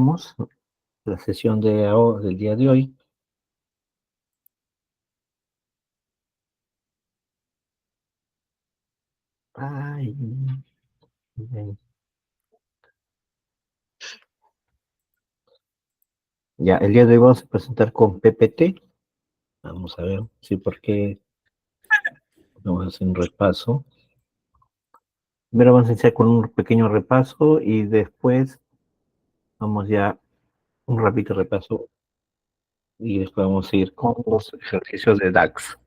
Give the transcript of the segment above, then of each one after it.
iniciamos la sesión del día de hoy. Ay, bien. Ya, el día de hoy vamos a presentar con PPT. Vamos a ver, sí, porque vamos a hacer un repaso. Primero vamos a iniciar con un pequeño repaso y después vamos ya un rápido repaso y después vamos a ir con los ejercicios de DAX.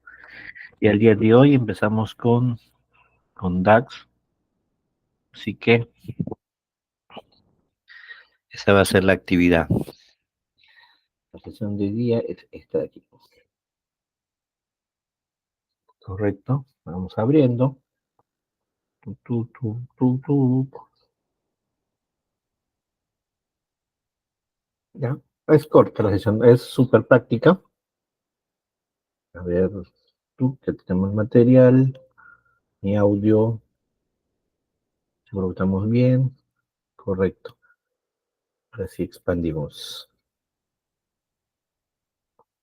Y el día de hoy empezamos con DAX, así que esa va a ser la actividad. La sesión de día es esta de aquí. Correcto, vamos abriendo. Ya, es corta la sesión, es súper práctica. A ver, que tenemos material, mi audio, seguro que estamos bien. Correcto. Ahora sí expandimos.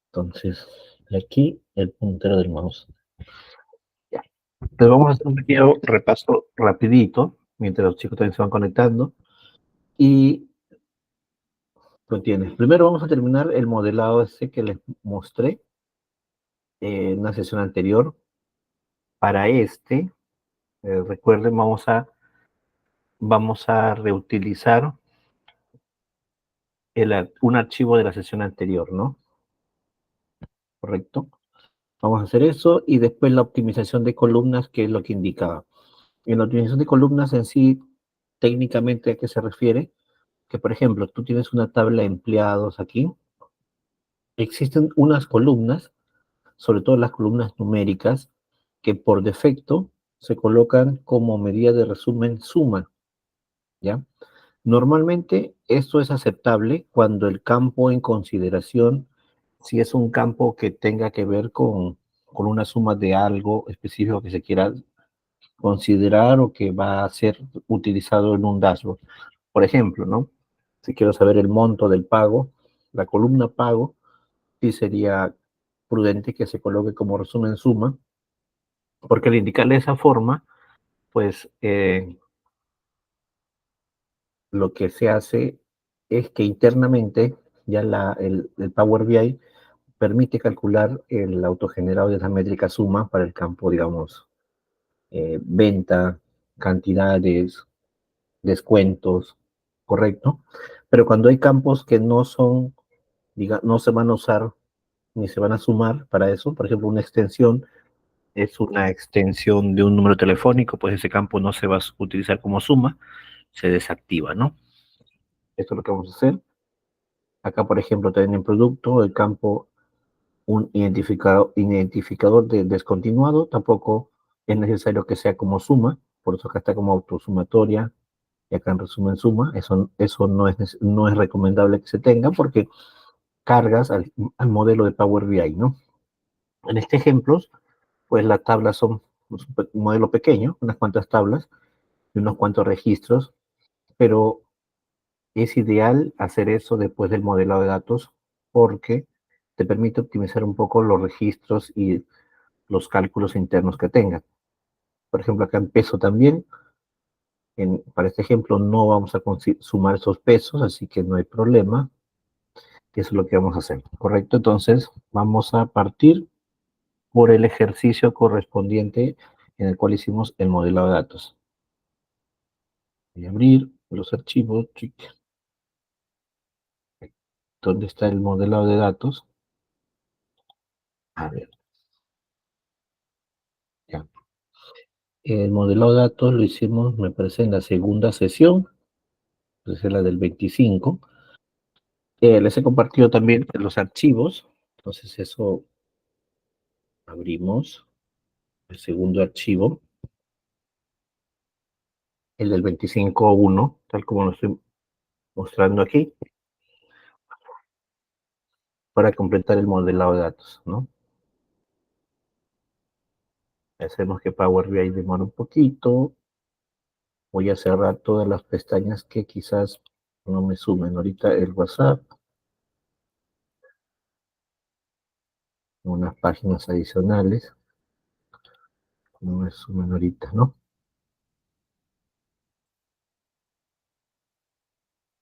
Entonces, aquí el puntero del mouse. Ya. Entonces vamos a hacer un pequeño repaso rapidito, mientras los chicos también se van conectando. Y tienes. Primero vamos a terminar el modelado ese que les mostré en una sesión anterior. Para recuerden, vamos a reutilizar un archivo de la sesión anterior, ¿no? Correcto. Vamos a hacer eso y después la optimización de columnas, que es lo que indicaba. En la optimización de columnas en sí, técnicamente, ¿a qué se refiere? Que, por ejemplo, tú tienes una tabla de empleados aquí. Existen unas columnas, sobre todo las columnas numéricas, que por defecto se colocan como medida de resumen suma, ¿ya? Normalmente esto es aceptable cuando el campo en consideración, si es un campo que tenga que ver con una suma de algo específico que se quiera considerar o que va a ser utilizado en un dashboard. Por ejemplo, ¿no? Si quiero saber el monto del pago, la columna pago, sí sería prudente que se coloque como resumen suma, porque al indicarle esa forma, pues lo que se hace es que internamente ya el Power BI permite calcular el autogenerado de esa métrica suma para el campo, digamos, venta, cantidades, descuentos, ¿correcto? Pero cuando hay campos que no son, no se van a usar ni se van a sumar para eso, por ejemplo, una extensión es una extensión de un número telefónico, pues ese campo no se va a utilizar como suma, se desactiva, ¿no? Esto es lo que vamos a hacer. Acá, por ejemplo, también en producto, el campo, un identificador de descontinuado, tampoco es necesario que sea como suma, por eso acá está como autosumatoria, y acá en resumen suma, eso no es recomendable que se tenga porque cargas al modelo de Power BI, ¿no? En este ejemplo, pues las tablas son un modelo pequeño, unas cuantas tablas y unos cuantos registros, pero es ideal hacer eso después del modelado de datos porque te permite optimizar un poco los registros y los cálculos internos que tengan. Por ejemplo, acá en peso también, para este ejemplo no vamos a sumar esos pesos, así que no hay problema. Eso es lo que vamos a hacer, ¿correcto? Entonces, vamos a partir por el ejercicio correspondiente en el cual hicimos el modelado de datos. Voy a abrir los archivos. ¿Dónde está el modelado de datos? A ver, ya. El modelado de datos lo hicimos, me parece, en la segunda sesión, es la del 25. Les he compartido también los archivos, entonces eso abrimos el segundo archivo, el del 25.1, tal como lo estoy mostrando aquí, para completar el modelado de datos, ¿no? Hacemos que Power BI demore un poquito. Voy a cerrar todas las pestañas que quizás No me sumen ahorita el WhatsApp, unas páginas adicionales. No me sumen ahorita, ¿no?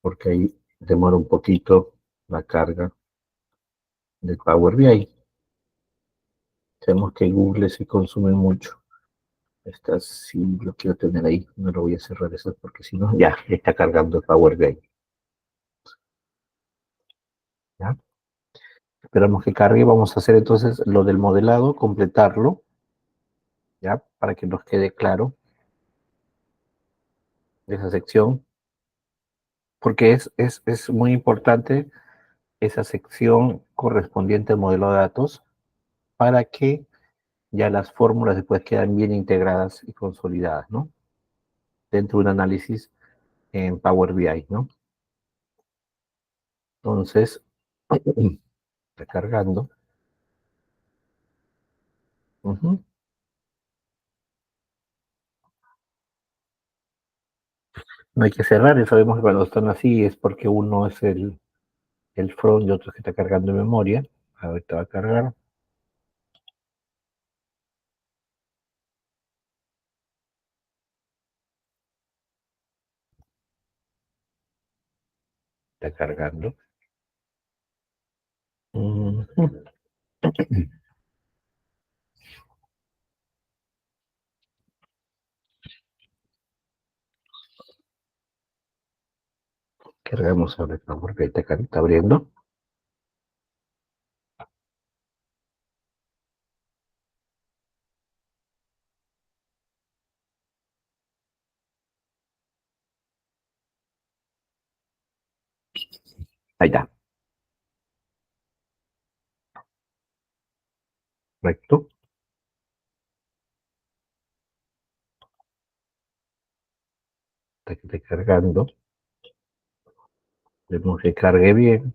Porque ahí demora un poquito la carga del Power BI. Sabemos que Google sí consume mucho. Esta sí lo quiero tener ahí. No lo voy a cerrar eso porque si no, ya está cargando el Power BI. ¿Ya? Esperamos que cargue. Vamos a hacer entonces lo del modelado, completarlo, ¿ya? Para que nos quede claro esa sección. Porque es muy importante esa sección correspondiente al modelo de datos para que ya las fórmulas después quedan bien integradas y consolidadas, ¿no? Dentro de un análisis en Power BI, ¿no? Entonces, está cargando. Ujú. No hay que cerrar, y sabemos que cuando están así es porque uno es el front y otro es que está cargando en memoria. Ahorita va a cargar, está cargando. Ujú. Cargamos sobre el Power BI, está abriendo. Ahí está, correcto. Está cargando. Vemos que cargue bien.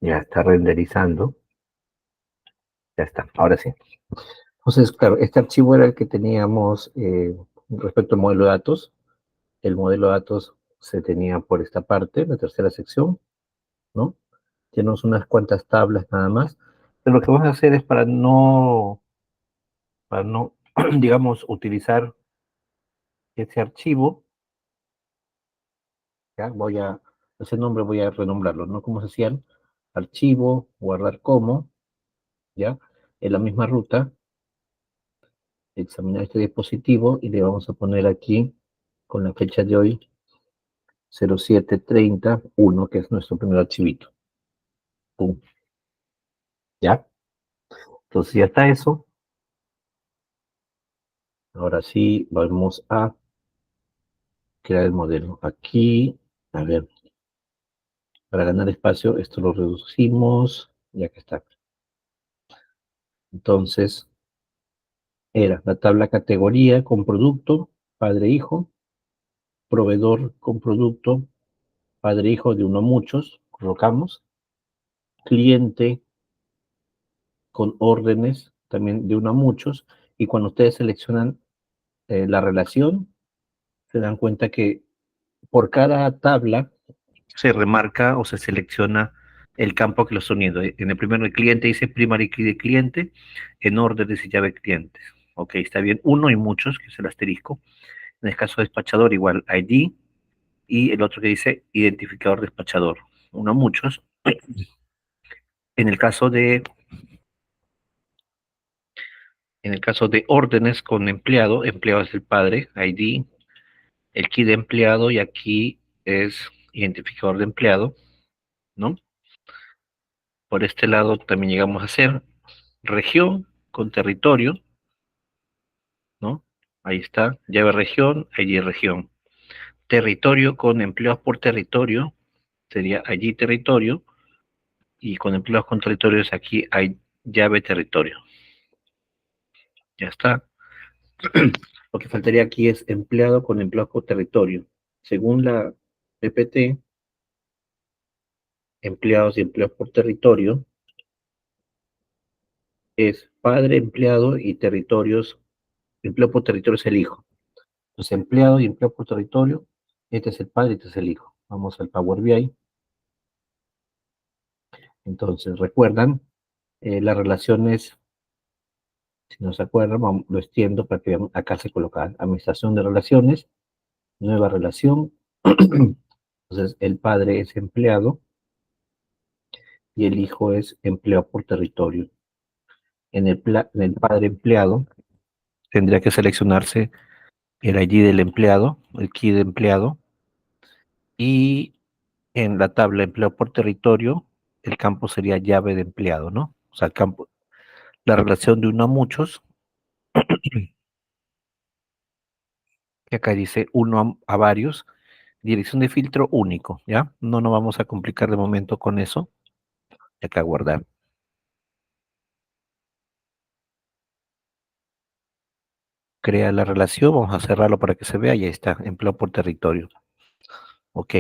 Ya está renderizando. Ya está, ahora sí. Entonces, claro, este archivo era el que teníamos respecto al modelo de datos. El modelo de datos se tenía por esta parte, la tercera sección, ¿no? Tenemos unas cuantas tablas nada más. Pero lo que vamos a hacer es para no, digamos, utilizar ese archivo, ¿ya? Ese nombre voy a renombrarlo, ¿no? Como se hacían, archivo, guardar como, ¿ya? En la misma ruta, examinar este dispositivo y le vamos a poner aquí, con la fecha de hoy, 0730-1, que es nuestro primer archivito. Pum, ¿ya? Entonces ya está eso. Ahora sí, vamos a crear el modelo. Aquí, a ver, para ganar espacio, esto lo reducimos, ya que está. Entonces, era la tabla categoría con producto, padre-hijo, proveedor con producto, padre-hijo de uno a muchos, colocamos, cliente con órdenes, también de uno a muchos, y cuando ustedes seleccionan la relación, se dan cuenta que por cada tabla se remarca o se selecciona el campo que lo está uniendo. En el primero, el cliente dice primary key de cliente, en orden dice llave clientes. Ok, está bien. Uno y muchos, que es el asterisco. En el caso de despachador, igual ID, y el otro que dice identificador despachador. Uno, muchos. En el caso de, en el caso de órdenes con empleado, empleado es el padre, ID, el key de empleado y aquí es identificador de empleado, ¿no? Por este lado también llegamos a hacer región con territorio, ¿no? Ahí está, llave región, allí región. Territorio con empleados por territorio, sería allí territorio, y con empleados con territorios aquí hay llave territorio. Ya está. Lo que faltaría aquí es empleado con empleados por territorio. Según la PPT, empleados y empleados por territorio es padre, empleado y territorios, empleo por territorio es el hijo. Entonces, empleado y empleo por territorio Este es el padre, este es el hijo. Vamos al Power BI. Entonces, recuerdan, las relaciones, si no se acuerdan, lo extiendo para que vean, acá se coloca administración de relaciones, nueva relación. Entonces, el padre es empleado y el hijo es empleado por territorio. En el padre empleado tendría que seleccionarse el ID del empleado, el key de empleado, y en la tabla empleo por territorio, el campo sería llave de empleado, ¿no? O sea, el campo, la relación de uno a muchos, que acá dice uno a varios, dirección de filtro único, ¿ya? No nos vamos a complicar de momento con eso. Y acá guardar. Crea la relación, vamos a cerrarlo para que se vea, y ahí está, empleo por territorio. Ok,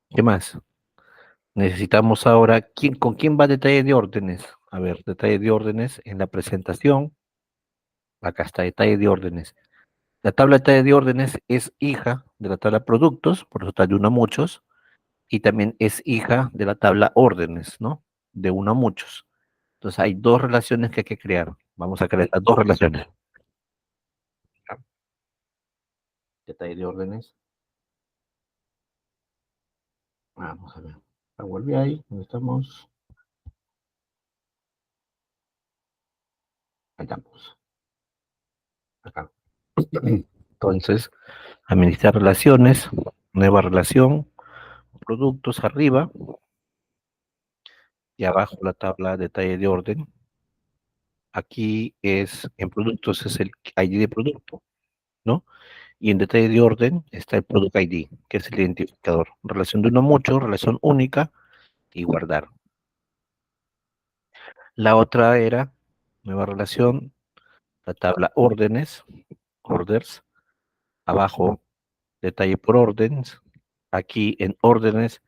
¿qué más? Necesitamos ahora, ¿con quién va detalle de órdenes? A ver, detalle de órdenes en la presentación. Acá está, detalle de órdenes. La tabla detalle de órdenes es hija de la tabla productos, por eso está de uno a muchos, y también es hija de la tabla órdenes, ¿no? De uno a muchos. Entonces hay dos relaciones que hay que crear. Vamos a crear las dos relaciones. Detalle de órdenes. Vamos a ver. Power BI, ¿dónde estamos? Ahí estamos. Acá. Entonces, administrar relaciones, nueva relación, productos arriba y abajo la tabla detalle de orden. Aquí es, en productos es el ID de producto, ¿no? Y en detalle de orden está el Product ID, que es el identificador. Relación de uno a mucho, relación única y guardar. La otra era, nueva relación, la tabla órdenes, orders, abajo detalle por órdenes. Aquí en órdenes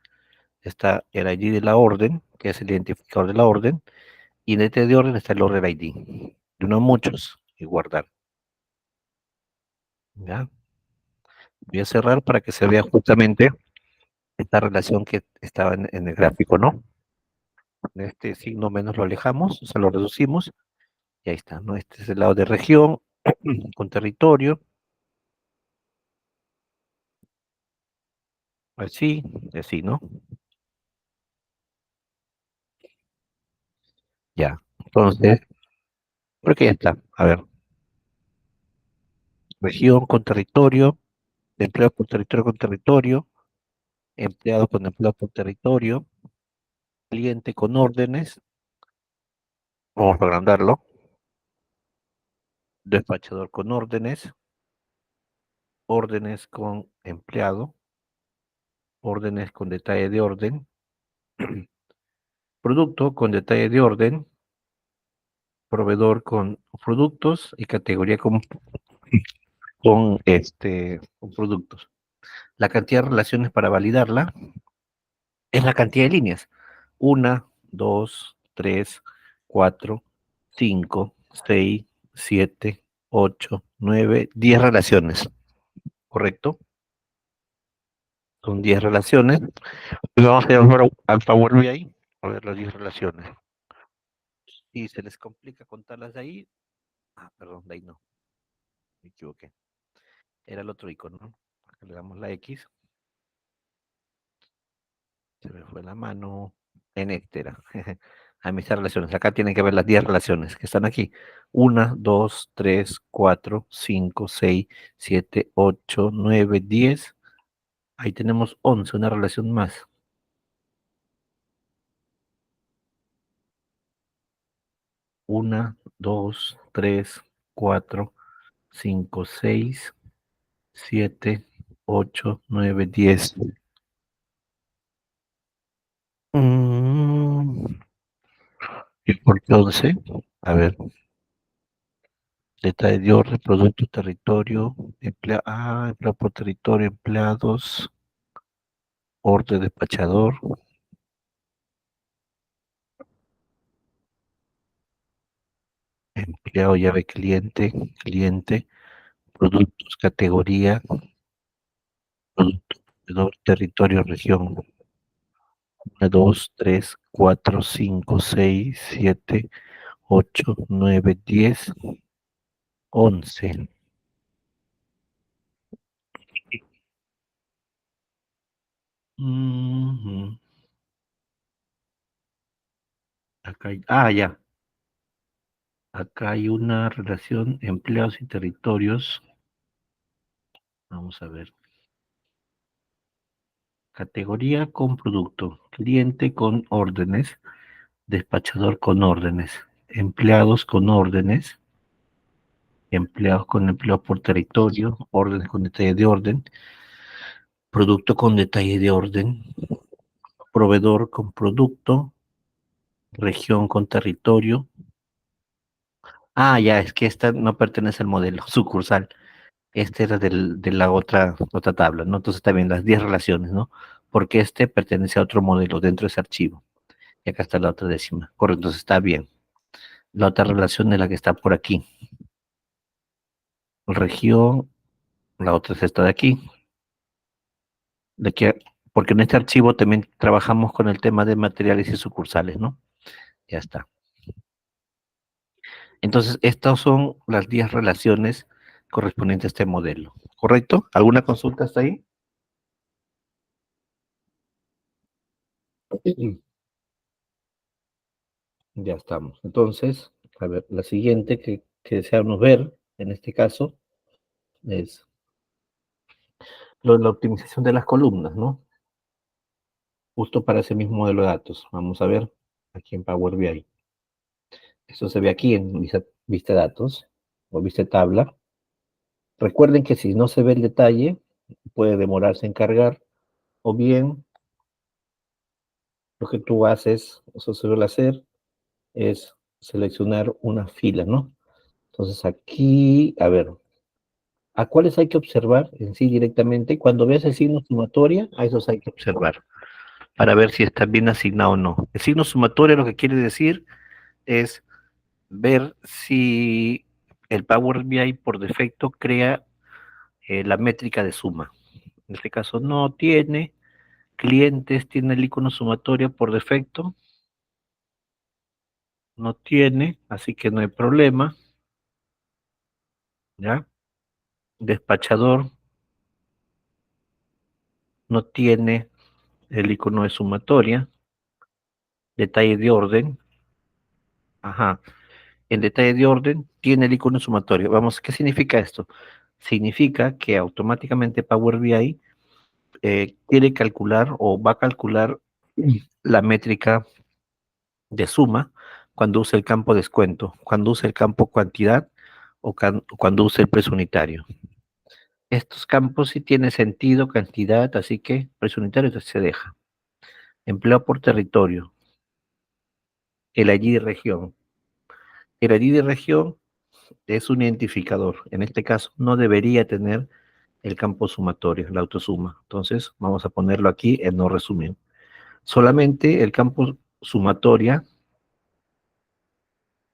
está el ID de la orden, que es el identificador de la orden, y en detalle de orden está el order ID. De uno a muchos y guardar. ¿Ya? Voy a cerrar para que se vea justamente esta relación que estaba en el gráfico, ¿no? Este signo menos lo alejamos, o sea, lo reducimos, y ahí está, ¿no? Este es el lado de región, con territorio, así, así, ¿no? Ya, entonces, creo que ya está. A ver, región con territorio, empleo por territorio con territorio, empleado con empleo por territorio, cliente con órdenes, vamos a agrandarlo, despachador con órdenes, órdenes con empleado, órdenes con detalle de orden, producto con detalle de orden, proveedor con productos y categoría con productos. La cantidad de relaciones para validarla es la cantidad de líneas. Una, dos, tres, cuatro, cinco, seis, siete, ocho, nueve, 10 relaciones, ¿correcto? Son 10 relaciones. Y vamos a ir ahora al Power BI a ver las 10 relaciones. Si se les complica contarlas de ahí, perdón, de ahí no, me equivoqué. Era el otro icono, ¿no? Acá le damos la X, se me fue la mano, en Excel. Administrar relaciones. Acá tienen que ver las 10 relaciones que están aquí. Una, 2, 3, 4, 5, 6, 7, 8, 9, 10. Ahí tenemos 11, una relación más. Una, 2, 3, 4, 5, 6, 7, 8, 9, 10. Mm, ¿Y por qué 11? A ver, detalle de orden, producto, territorio, empleo por territorio, empleados, orden despachador, empleado llave cliente, cliente, productos, categoría, producto, proveedor, territorio, región. 1, 2, 3, 4, 5, 6, 7, 8, 9, 10, 11. Ujú. Ya. Acá hay una relación empleados y territorios. Vamos a ver. Categoría con producto. Cliente con órdenes. Despachador con órdenes. Empleados con órdenes. Empleados con empleo por territorio. Órdenes con detalle de orden. Producto con detalle de orden. Proveedor con producto. Región con territorio. Ya, es que esta no pertenece al modelo sucursal. Este era de la otra tabla, ¿no? Entonces también las 10 relaciones, ¿no? Porque este pertenece a otro modelo dentro de ese archivo. Y acá está la otra décima. Correcto, entonces está bien. La otra relación es la que está por aquí. Región, la otra es esta de aquí. De aquí porque en este archivo también trabajamos con el tema de materiales y sucursales, ¿no? Ya está. Entonces, estas son las 10 relaciones correspondientes a este modelo. ¿Correcto? ¿Alguna consulta hasta ahí? Ya estamos. Entonces, a ver, la siguiente que deseamos ver, en este caso, es la optimización de las columnas, ¿no? Justo para ese mismo modelo de datos. Vamos a ver aquí en Power BI. Esto se ve aquí en vista datos o vista tabla. Recuerden que si no se ve el detalle, puede demorarse en cargar, o bien lo que tú haces, eso se suele hacer, es seleccionar una fila, ¿no? Entonces aquí, a ver, ¿a cuáles hay que observar en sí directamente? Cuando veas el signo sumatoria, a esos hay que observar para ver si está bien asignado o no. El signo sumatoria lo que quiere decir es ver si el Power BI por defecto crea la métrica de suma. En este caso no tiene, clientes tiene el icono sumatoria por defecto, no tiene, así que no hay problema, ¿ya? Despachador no tiene el icono de sumatoria, detalle de orden, ajá, en detalle de orden tiene el icono sumatorio. Vamos, ¿qué significa esto? Significa que automáticamente Power BI quiere calcular o va a calcular la métrica de suma cuando use el campo descuento, cuando use el campo cantidad o cuando use el precio unitario. Estos campos sí tienen sentido, cantidad, así que precio unitario se deja. Empleo por territorio, el allí de región. El allí de región es un identificador. En este caso no debería tener el campo sumatorio, la autosuma. Entonces vamos a ponerlo aquí en no resumir. Solamente el campo sumatoria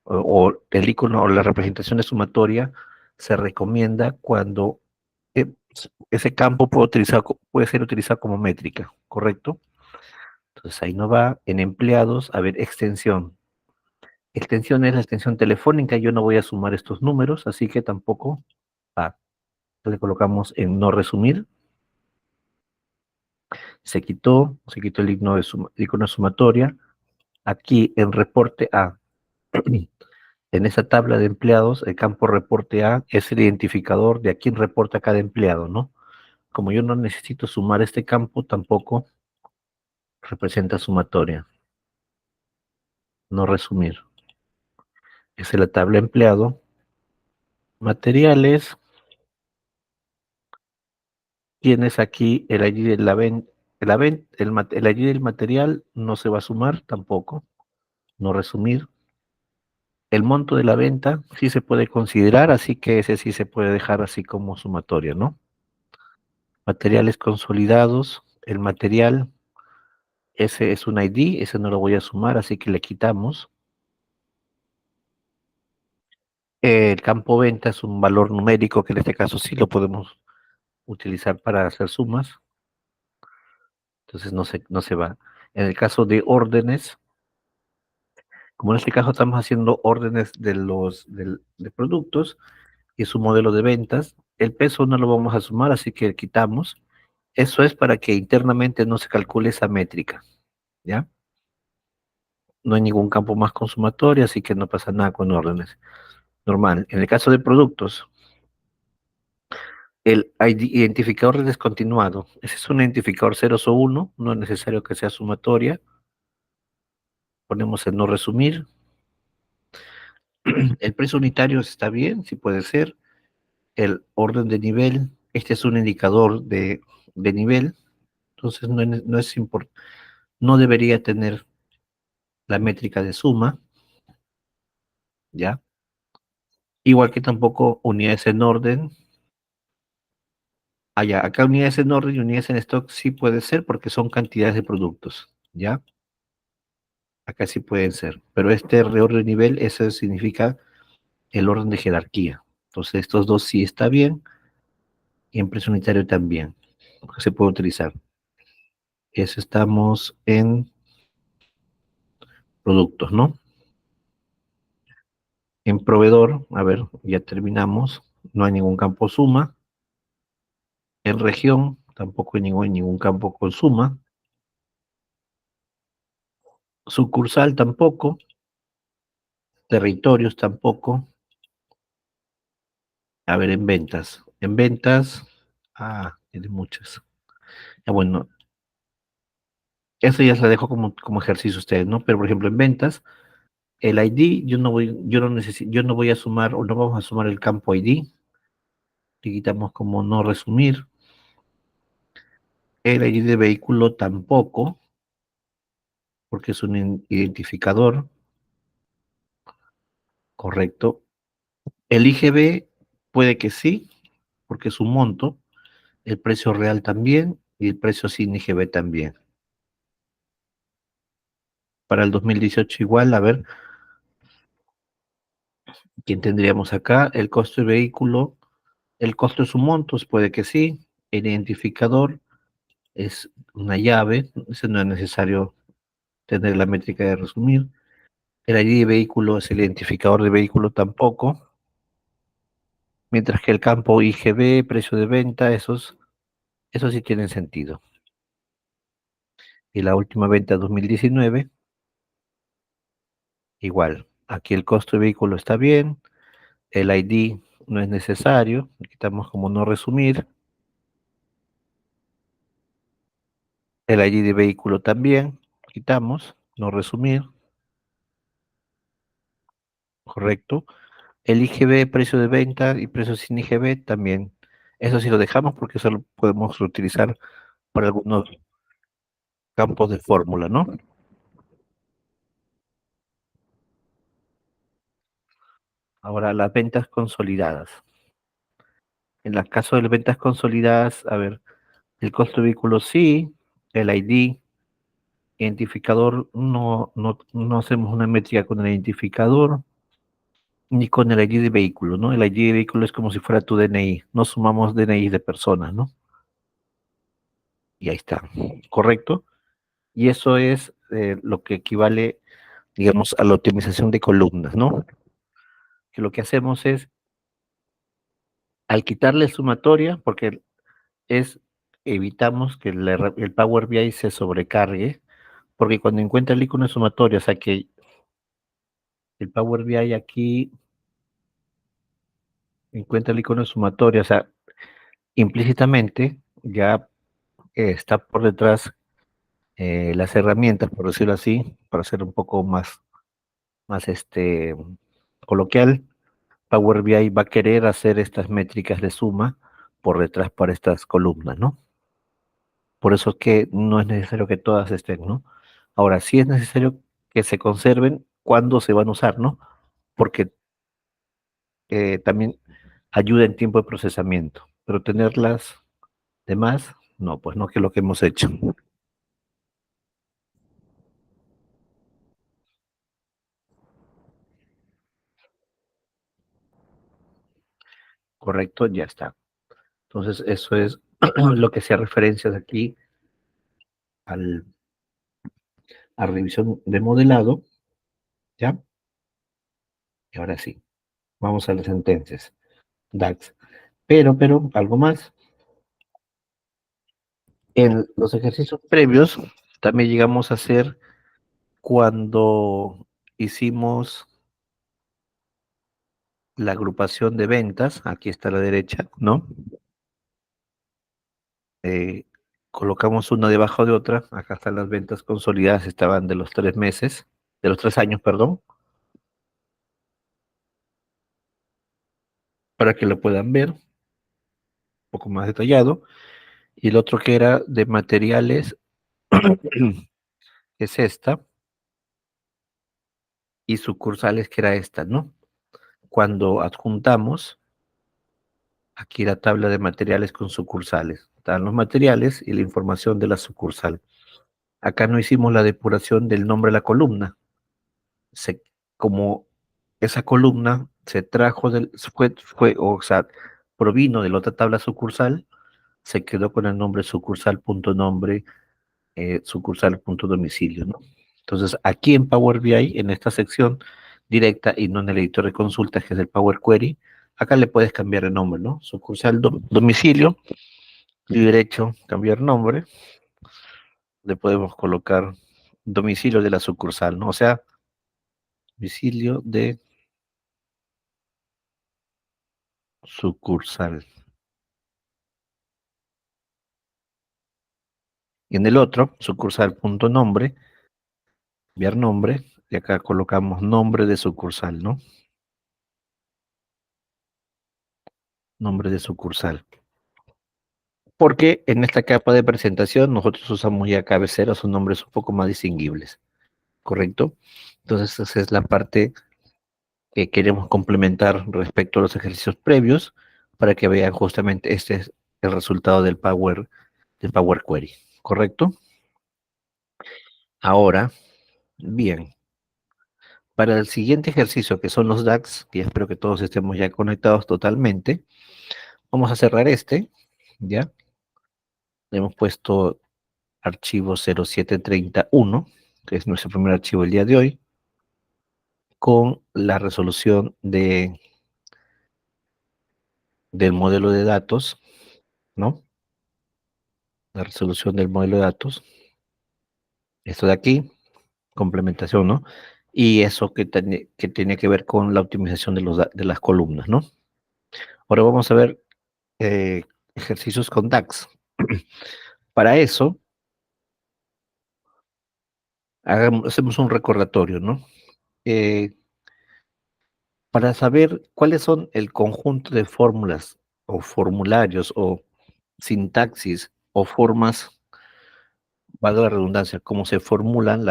o el icono o la representación de sumatoria se recomienda cuando eh, ese campo puede ser utilizado como métrica, ¿correcto? Entonces ahí no va en empleados, a ver, extensión. Extensión es la extensión telefónica, yo no voy a sumar estos números, así que tampoco va. Le colocamos en no resumir, se quitó el icono de sumatoria. Aquí en reporte A, en esa tabla de empleados, el campo reporte A es el identificador de a quién reporta cada empleado, ¿no? Como yo no necesito sumar este campo, tampoco representa sumatoria, no resumir. Esa es la tabla empleado. Materiales, tienes aquí el ID de la venta. El ID del material no se va a sumar tampoco, no resumir. El monto de la venta sí se puede considerar, así que ese sí se puede dejar así como sumatoria, ¿no? Materiales consolidados, el material, ese es un ID, ese no lo voy a sumar, así que le quitamos. El campo venta es un valor numérico que en este caso sí lo podemos utilizar para hacer sumas, entonces no se va. En el caso de órdenes, como en este caso estamos haciendo órdenes de productos y su modelo de ventas, el peso no lo vamos a sumar, así que quitamos. Eso es para que internamente no se calcule esa métrica, ¿ya? No hay ningún campo más consumatorio, así que no pasa nada con órdenes. Normal. En el caso de productos, el identificador de descontinuado, ese es un identificador ceros o uno, no es necesario que sea sumatoria. Ponemos el no resumir. El precio unitario está bien, sí puede ser. El orden de nivel, este es un indicador de nivel, entonces no debería tener la métrica de suma, ¿ya? Igual que tampoco unidades en orden. Acá unidades en orden y unidades en stock sí puede ser porque son cantidades de productos, ¿ya? Acá sí pueden ser, pero este reorden de nivel, eso significa el orden de jerarquía. Entonces estos dos sí está bien y en precio unitario también, se puede utilizar. Eso estamos en productos, ¿no? En proveedor, a ver, ya terminamos, no hay ningún campo suma. En región, tampoco hay ningún campo con suma. Sucursal tampoco. Territorios tampoco. A ver, en ventas. En ventas, tiene muchas. Ya bueno, eso ya se la dejo como ejercicio a ustedes, ¿no? Pero por ejemplo, en ventas, el ID, yo no voy a sumar o no vamos a sumar el campo ID. Le quitamos como no resumir. El ID de vehículo tampoco, porque es un identificador, correcto. El IGB puede que sí, porque es un monto. El precio real también y el precio sin IGB también. Para el 2018 igual, a ver, ¿quién tendríamos acá? El costo del vehículo, el costo de sus montos, puede que sí. El identificador es una llave, ese no es necesario tener la métrica de resumir. El ID de vehículo es el identificador de vehículo tampoco. Mientras que el campo IGB, precio de venta, esos sí tienen sentido. Y la última venta 2019, igual. Aquí el costo de vehículo está bien, el ID no es necesario, quitamos como no resumir. El ID de vehículo también, quitamos, no resumir, correcto. El IGB, precio de venta y precio sin IGB también. Eso sí lo dejamos porque eso lo podemos reutilizar para algunos campos de fórmula, ¿no? Ahora, las ventas consolidadas. En el caso de las ventas consolidadas, a ver, el costo de vehículo sí, el ID, identificador, no hacemos una métrica con el identificador ni con el ID de vehículo, ¿no? El ID de vehículo es como si fuera tu DNI, no sumamos DNI de personas, ¿no? Y ahí está, correcto. Y eso es lo que equivale, digamos, a la optimización de columnas, ¿no? Que lo que hacemos es, al quitarle sumatoria, porque evitamos que el Power BI se sobrecargue, porque cuando encuentra el icono de sumatoria, o sea que el Power BI aquí encuentra el icono de sumatoria, o sea, implícitamente ya está por detrás las herramientas, por decirlo así, para ser un poco más coloquial. Power BI va a querer hacer estas métricas de suma por detrás para estas columnas, ¿no? Por eso es que no es necesario que todas estén, ¿no? Ahora, sí es necesario que se conserven cuando se van a usar, ¿no? Porque también ayuda en tiempo de procesamiento, pero tenerlas de más, no, pues no, que es lo que hemos hecho. Correcto, ya está. Entonces, eso es lo que se referencia aquí al, a revisión de modelado, ¿ya? Y ahora sí, vamos a las sentencias. DAX. Pero, algo más. En los ejercicios previos también llegamos a hacer cuando hicimos la agrupación de ventas, aquí está a la derecha, ¿no? Eh, colocamos una debajo de otra, acá están las ventas consolidadas, estaban de los 3 meses, de los 3 años, perdón, para que lo puedan ver un poco más detallado. Y el otro que era de materiales, es esta, y sucursales, que era esta, ¿no? Cuando adjuntamos, aquí la tabla de materiales con sucursales, están los materiales y la información de la sucursal. Acá no hicimos la depuración del nombre de la columna. Se, como esa columna se trajo o sea, provino de la otra tabla sucursal, se quedó con el nombre sucursal.nombre, sucursal.domicilio, ¿no? Entonces, aquí en Power BI, en esta sección directa y no en el editor de consultas, que es el Power Query, acá le puedes cambiar el nombre, ¿no? Sucursal domicilio, y derecho, cambiar nombre, le podemos colocar domicilio de la sucursal, ¿no? O sea, domicilio de sucursal. Y en el otro, sucursal.nombre, enviar nombre, y acá colocamos nombre de sucursal, ¿no? Nombre de sucursal. Porque en esta capa de presentación nosotros usamos ya cabeceras o nombres un poco más distinguibles, ¿correcto? Entonces esa es la parte que queremos complementar respecto a los ejercicios previos para que vean justamente este es el resultado del Power Query, ¿correcto? Ahora, bien, para el siguiente ejercicio, que son los DAX, que espero que todos estemos ya conectados totalmente, vamos a cerrar este, ¿ya? Le hemos puesto archivo 0731, que es nuestro primer archivo el día de hoy, con la resolución del modelo de datos, ¿no? La resolución del modelo de datos, esto de aquí, complementación, ¿no? Y eso que tiene que ver con la optimización de las columnas, ¿no? Ahora vamos a ver ejercicios con DAX. Para eso, hacemos un recordatorio, ¿no? Eh, para saber cuáles son el conjunto de fórmulas o formularios o sintaxis o formas, valga la redundancia, cómo se formulan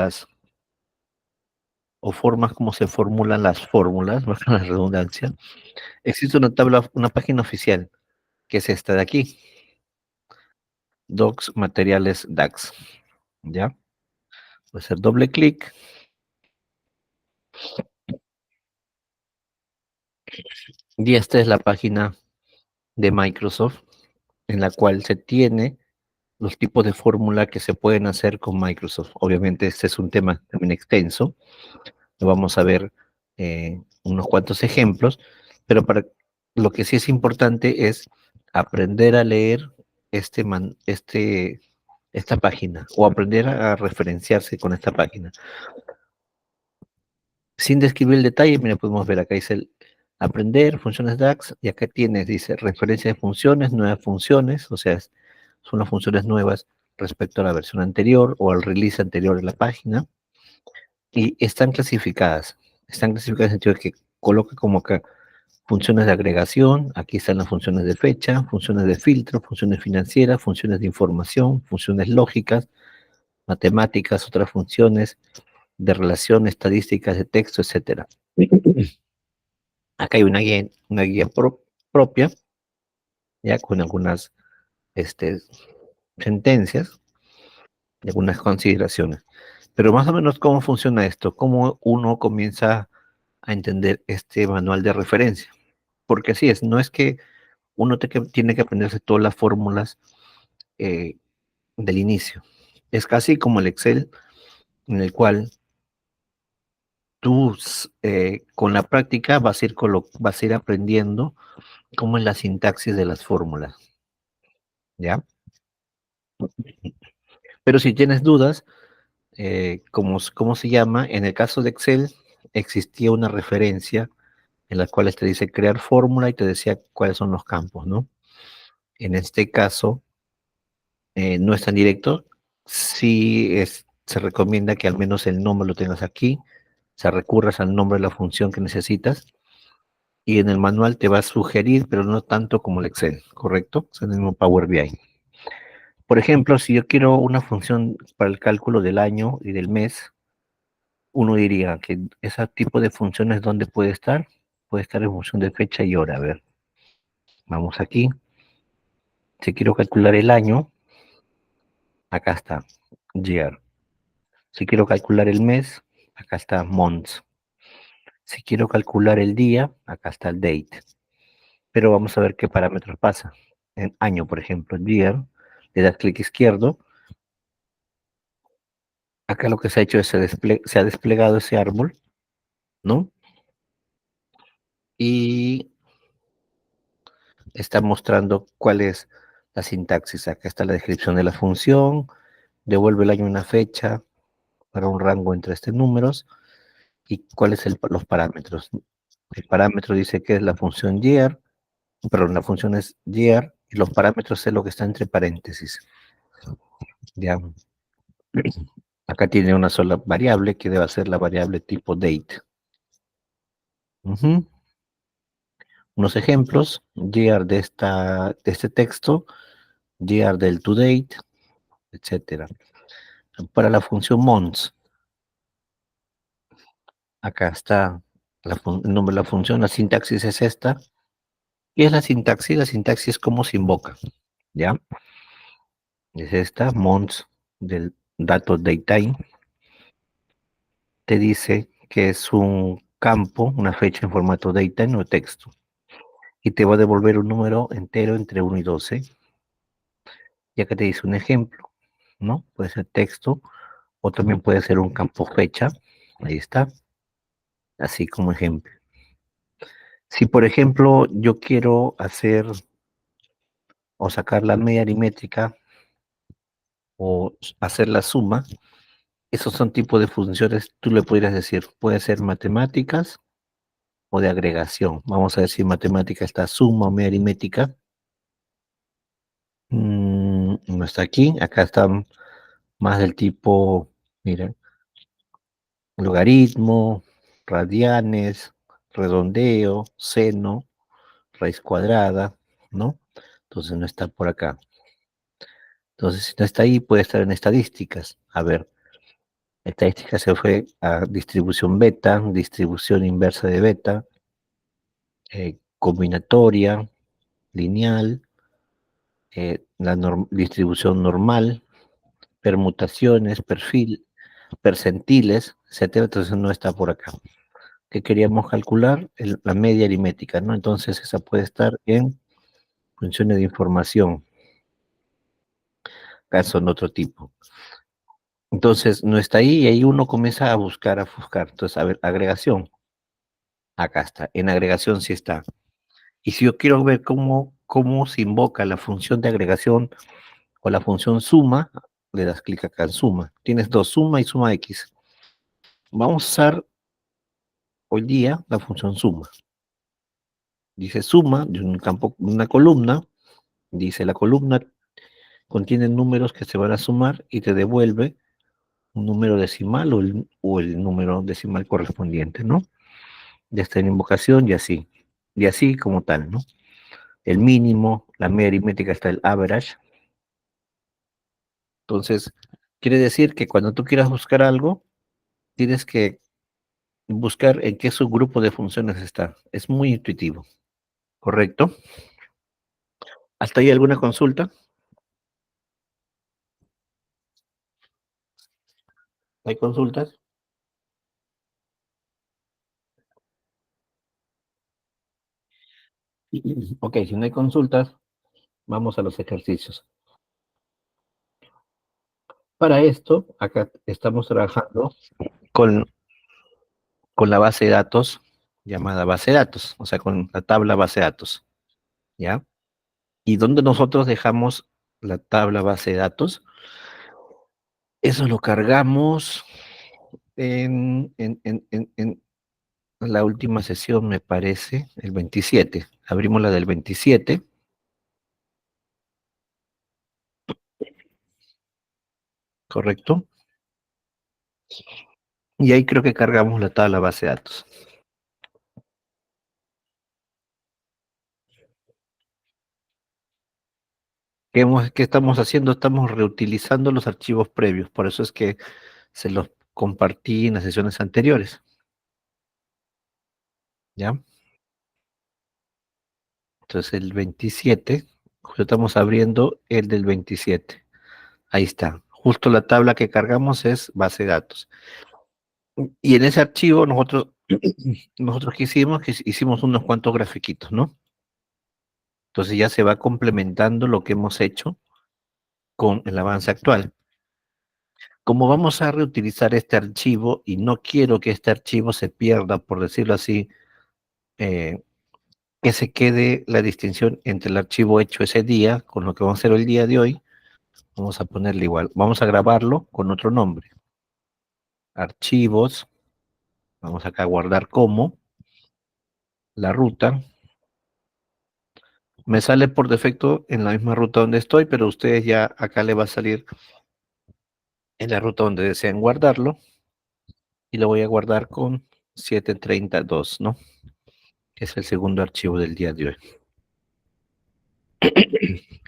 o formas como se formulan las fórmulas, valga la redundancia, existe una tabla, una página oficial, que es esta de aquí, Docs Materiales DAX, ¿ya? Voy a hacer doble clic y esta es la página de Microsoft en la cual se tiene los tipos de fórmula que se pueden hacer con Microsoft. Obviamente este es un tema también extenso, lo vamos a ver unos cuantos ejemplos, pero lo que sí es importante es aprender a leer esta página o aprender a referenciarse con esta página. Sin describir el detalle, mira, podemos ver acá dice aprender funciones DAX y acá tienes, dice referencia de funciones, nuevas funciones, o sea, son las funciones nuevas respecto a la versión anterior o al release anterior de la página y están clasificadas en el sentido de que coloca como acá funciones de agregación, aquí están las funciones de fecha, funciones de filtro, funciones financieras, funciones de información, funciones lógicas, matemáticas, otras funciones de relación, estadísticas de texto, etcétera. Acá hay una guía propia, ya con algunas sentencias y algunas consideraciones. Pero más o menos, ¿cómo funciona esto? ¿Cómo uno comienza a entender este manual de referencia? Porque así es, no es que tiene que aprenderse todas las fórmulas eh, del inicio. Es casi como el Excel, en el cual tú con la práctica vas a ir aprendiendo cómo es la sintaxis de las fórmulas, ¿ya? Pero si tienes dudas, ¿cómo se llama? En el caso de Excel existía una referencia en la cual te dice crear fórmula y te decía cuáles son los campos, ¿no? En este caso, no es tan directo, se recomienda que al menos el nombre lo tengas aquí, o sea, recurras al nombre de la función que necesitas y en el manual te va a sugerir, pero no tanto como el Excel, ¿correcto? Es el mismo Power BI. Por ejemplo, si yo quiero una función para el cálculo del año y del mes, uno diría que ese tipo de funciones, ¿dónde puede estar en función de fecha y hora. A ver, vamos aquí. Si quiero calcular el año, acá está, year. Si quiero calcular el mes, acá está months. Si quiero calcular el día, acá está el date. Pero vamos a ver qué parámetros pasa. En año, por ejemplo, year, le das clic izquierdo. Acá lo que se ha hecho es se ha desplegado ese árbol, ¿no? Y está mostrando cuál es la sintaxis. Acá está la descripción de la función, devuelve el año una fecha para un rango entre este números y cuáles son los parámetros. El parámetro dice que es la función year, perdón, la función es year y los parámetros es lo que está entre paréntesis. Ya. Acá tiene una sola variable que debe ser la variable tipo date. Ujú. Unos ejemplos, year de este texto, year del to date, etcétera. Para la función months, acá está el nombre de la función, la sintaxis es esta. ¿Qué es la sintaxis? La sintaxis es cómo se invoca, ¿ya? Es esta, months del dato datetime, te dice que es un campo, una fecha en formato datetime o texto, y te va a devolver un número entero entre 1 y 12, ya que te dice un ejemplo, ¿no? Puede ser texto o también puede ser un campo fecha, ahí está, así como ejemplo. Si, por ejemplo, yo quiero hacer o sacar la media aritmética o hacer la suma, esos son tipos de funciones, tú le podrías decir, puede ser matemáticas o de agregación. Vamos a decir matemática está suma o media aritmética. No está aquí, acá están más del tipo, miren, logaritmo, radianes, redondeo, seno, raíz cuadrada, ¿no? Entonces no está por acá. Entonces, si no está ahí, puede estar en estadísticas. A ver, estadística se fue a distribución beta, distribución inversa de beta, combinatoria, lineal, distribución normal, permutaciones, percentiles, etcétera. Entonces no está por acá. ¿Qué queríamos calcular? La media aritmética, ¿no? Entonces esa puede estar en funciones de información, caso en otro tipo. Entonces no está ahí y ahí uno comienza a buscar, a buscar. Entonces, a ver, agregación. Acá está. En agregación sí está. Y si yo quiero ver cómo se invoca la función de agregación o la función suma, le das clic acá en suma. Tienes dos, suma y suma X. Vamos a usar hoy día la función suma. Dice suma de un campo, una columna. Dice la columna contiene números que se van a sumar y te devuelve un número decimal o el número decimal correspondiente, ¿no? Ya está en invocación y así como tal, ¿no? El mínimo, la media aritmética está el average. Entonces, quiere decir que cuando tú quieras buscar algo, tienes que buscar en qué subgrupo de funciones está. Es muy intuitivo, ¿correcto? ¿Hasta ahí alguna consulta? ¿Hay consultas? Ok, Ok, si no hay consultas, vamos a los ejercicios. Para esto, acá estamos trabajando con, con la base de datos llamada base de datos, o sea, con la tabla base de datos, ¿ya? Y donde nosotros dejamos la tabla base de datos, eso lo cargamos en la última sesión, me parece, el 27. Abrimos la del 27, ¿correcto? Y ahí creo que cargamos la tabla base de datos. ¿Qué estamos haciendo? Estamos reutilizando los archivos previos, por eso es que se los compartí en las sesiones anteriores, ¿ya? Entonces el 27, justo estamos abriendo el del 27. Ahí está. Justo la tabla que cargamos es base de datos. Y en ese archivo nosotros qué hicimos, que hicimos unos cuantos grafiquitos, ¿no? Entonces ya se va complementando lo que hemos hecho con el avance actual. Como vamos a reutilizar este archivo y no quiero que este archivo se pierda, por decirlo así, eh, que se quede la distinción entre el archivo hecho ese día con lo que vamos a hacer el día de hoy, vamos a ponerle igual. Vamos a grabarlo con otro nombre. Archivos, vamos acá a guardar como, la ruta. Me sale por defecto en la misma ruta donde estoy, pero ustedes ya acá le va a salir en la ruta donde deseen guardarlo. Y lo voy a guardar con 732, ¿no? Que es el segundo archivo del día de hoy.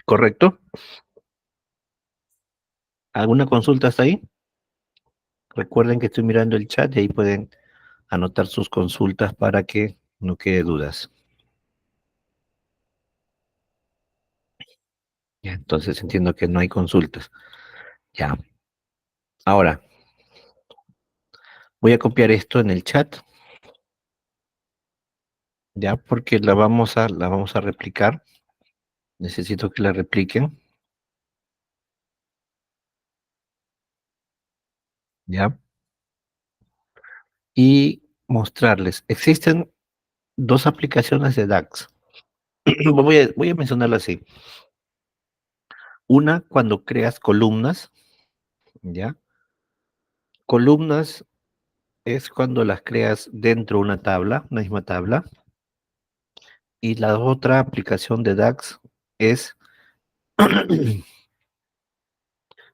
¿Correcto? ¿Alguna consulta hasta ahí? Recuerden que estoy mirando el chat y ahí pueden anotar sus consultas para que no quede dudas. Ya, entonces entiendo que no hay consultas. Ya. Ahora, voy a copiar esto en el chat, ya, porque la vamos a replicar. Necesito que la repliquen, ya, y mostrarles. Existen dos aplicaciones de DAX. Voy a mencionarla así. Una, cuando creas columnas, ¿ya? Columnas es cuando las creas dentro de una misma tabla, y la otra aplicación de DAX es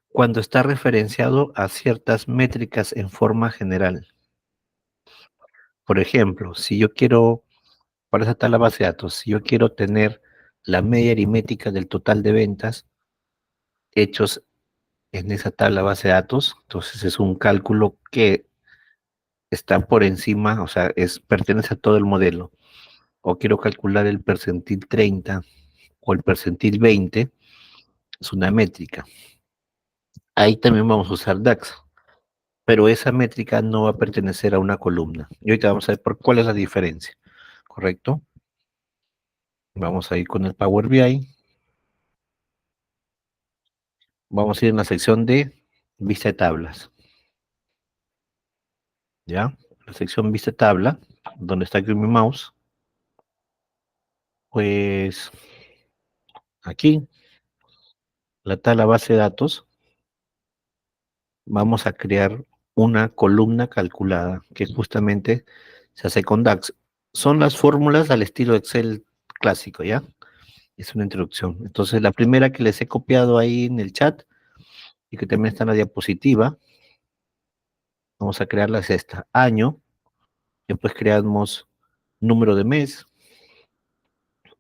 cuando está referenciado a ciertas métricas en forma general. Por ejemplo, si yo quiero, para esa tabla base de datos, si yo quiero tener la media aritmética del total de ventas hechos en esa tabla base de datos, entonces es un cálculo que está por encima, o sea, pertenece a todo el modelo. O quiero calcular el percentil 30 o el percentil 20, es una métrica. Ahí también vamos a usar DAX, pero esa métrica no va a pertenecer a una columna. Y ahorita vamos a ver por cuál es la diferencia, ¿correcto? Vamos a ir con el Power BI. Vamos a ir en la sección de vista de tablas, ¿ya? La sección vista de tabla, donde está aquí mi mouse, pues aquí, la tabla base de datos, vamos a crear una columna calculada que justamente se hace con DAX. Son las fórmulas al estilo Excel clásico, ¿ya? Es una introducción. Entonces, la primera que les he copiado ahí en el chat y que también está en la diapositiva, vamos a crearla es esta. Año, después creamos número de mes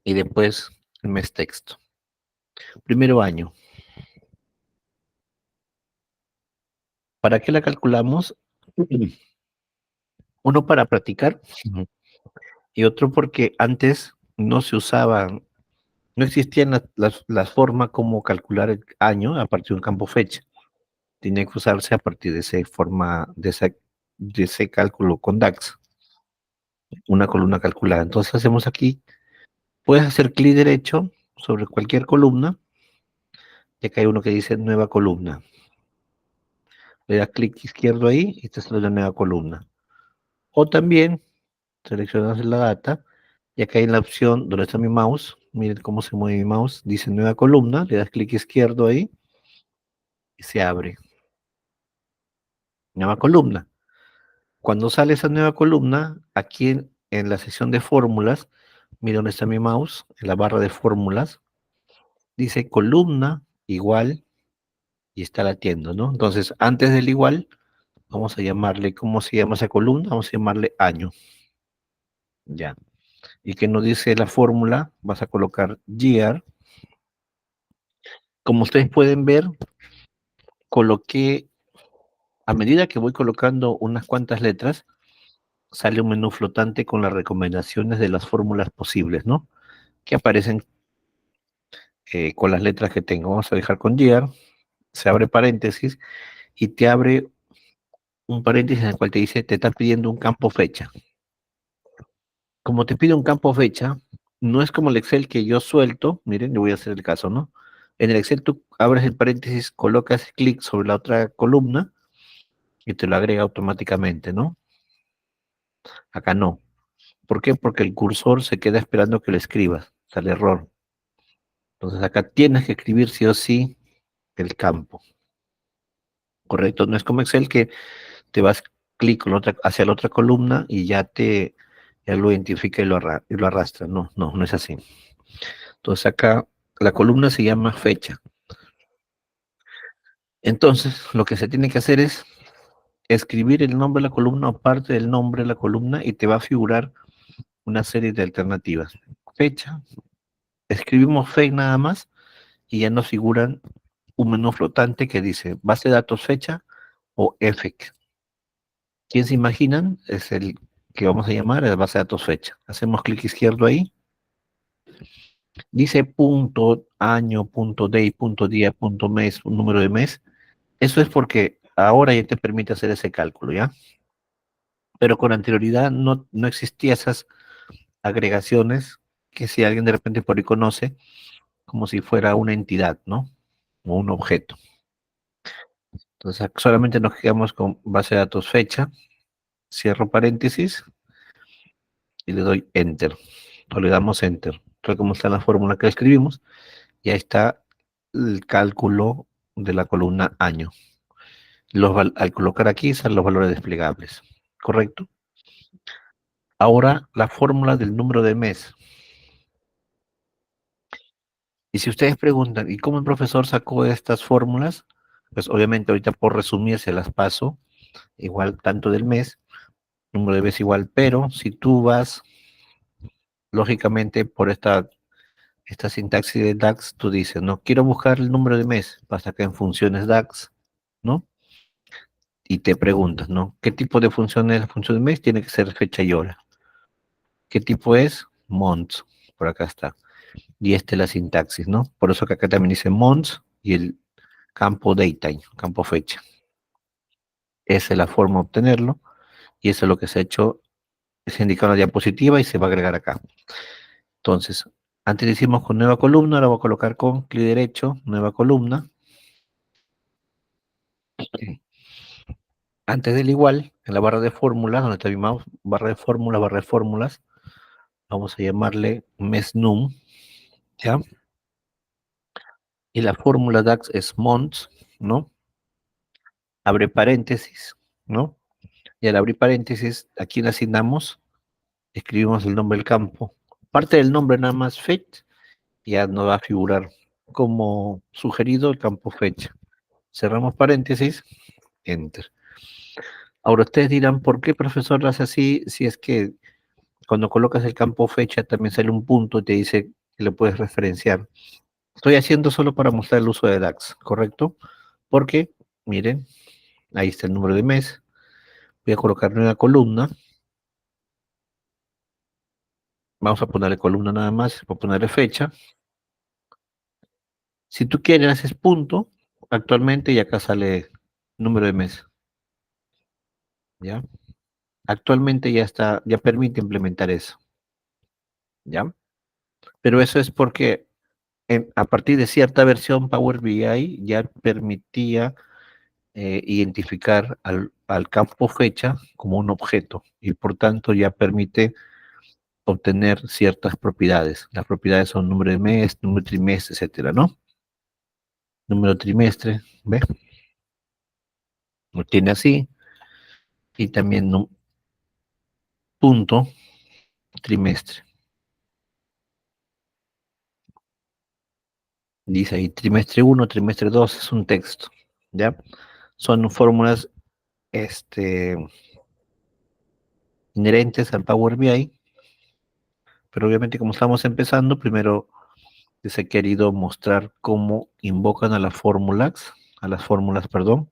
y después el mes texto. Primero año. ¿Para qué la calculamos? Uno para practicar y otro porque antes no se usaban, no existían las formas como calcular el año a partir de un campo fecha. Tenía que usarse a partir de esa forma, de ese cálculo con DAX, una columna calculada. Entonces hacemos aquí Puedes hacer clic derecho sobre cualquier columna, y acá hay uno que dice nueva columna. Le das clic izquierdo ahí y te sale la nueva columna. O también seleccionas la data y acá en la opción donde está mi mouse, miren cómo se mueve mi mouse, dice nueva columna, le das clic izquierdo ahí y se abre. Nueva columna. Cuando sale esa nueva columna, aquí en la sección de fórmulas, mira dónde está mi mouse, en la barra de fórmulas, dice columna igual y está latiendo, ¿no? Entonces, antes del igual, vamos a llamarle, ¿cómo se llama esa columna? Vamos a llamarle año, ya. Y que nos dice la fórmula, vas a colocar year. Como ustedes pueden ver, coloqué, a medida que voy colocando unas cuantas letras, sale un menú flotante con las recomendaciones de las fórmulas posibles, ¿no? Que aparecen con las letras que tengo. Vamos a dejar con year, se abre paréntesis y te abre un paréntesis en el cual te dice, te está pidiendo un campo fecha. Como te pide un campo fecha, no es como el Excel que yo suelto, miren, le voy a hacer el caso, ¿no? En el Excel tú abres el paréntesis, colocas clic sobre la otra columna y te lo agrega automáticamente, ¿no? Acá no. ¿Por qué? Porque el cursor se queda esperando que lo escribas, sale error. Entonces acá tienes que escribir sí o sí el campo, ¿correcto? No es como Excel que te vas clic hacia la otra columna y ya lo identifica y lo arrastra. No, no, no es así. Entonces acá la columna se llama fecha. Entonces lo que se tiene que hacer es escribir el nombre de la columna o parte del nombre de la columna y te va a figurar una serie de alternativas. Fecha, escribimos fe nada más y ya nos figuran un menú flotante que dice base de datos fecha o EFEC. ¿Quién se imaginan? Es el que vamos a llamar la base de datos fecha. Hacemos clic izquierdo ahí. Dice punto, año, punto day, punto día, punto mes, un número de mes. Eso es porque ahora ya te permite hacer ese cálculo, ¿ya? Pero con anterioridad no existía esas agregaciones que si alguien de repente por ahí conoce, como si fuera una entidad, ¿no? O un objeto. Entonces solamente nos quedamos con base de datos fecha, cierro paréntesis y le doy enter. O le damos enter. Tal como está la fórmula que escribimos, ya está el cálculo de la columna año. Al colocar aquí salen los valores desplegables, ¿correcto? Ahora la fórmula del número de mes. Y si ustedes preguntan, ¿y cómo el profesor sacó estas fórmulas? Pues obviamente ahorita por resumir se las paso, igual tanto del mes, número de mes igual, pero si tú vas, lógicamente por esta sintaxis de DAX, tú dices, no, quiero buscar el número de mes, vas acá en funciones DAX, ¿no? Y te preguntas, ¿no? ¿Qué tipo de función es la función de mes? Tiene que ser fecha y hora. ¿Qué tipo es? Months, por acá está. Y esta es la sintaxis, ¿no? Por eso que acá también dice months y el campo datetime, campo fecha. Esa es la forma de obtenerlo y eso es lo que se ha hecho, se indica en la diapositiva y se va a agregar acá. Entonces, antes decimos con nueva columna, ahora voy a colocar con clic derecho, nueva columna. Antes del igual, en la barra de fórmulas, donde está mi mouse, barra de fórmulas, vamos a llamarle mesnum, ¿ya? Y la fórmula DAX es months, ¿no? Abre paréntesis, ¿no? Y al abrir paréntesis, aquí le asignamos, escribimos el nombre del campo. Parte del nombre nada más, fetch, ya nos va a figurar como sugerido el campo fecha. Cerramos paréntesis, enter. Ahora ustedes dirán, ¿por qué profesor lo hace así? Si es que cuando colocas el campo fecha también sale un punto y te dice que lo puedes referenciar. Estoy haciendo solo para mostrar el uso de DAX, ¿correcto? Porque, miren, ahí está el número de mes. Voy a colocar una columna. Vamos a ponerle columna nada más, voy a ponerle fecha. Si tú quieres, haces punto actualmente y acá sale número de mes. ¿Ya? Actualmente ya está, ya permite implementar eso. ¿Ya? Pero eso es porque a partir de cierta versión Power BI ya permitía identificar al campo fecha como un objeto y por tanto ya permite obtener ciertas propiedades. Las propiedades son número de mes, número de trimestre, etcétera, ¿no? Número de trimestre, ¿ves? Lo tiene así y también punto trimestre. Dice ahí trimestre uno, trimestre 2 es un texto, ¿ya? Son fórmulas este, inherentes al Power BI, pero obviamente como estamos empezando, primero les he querido mostrar cómo invocan a las fórmulas, perdón,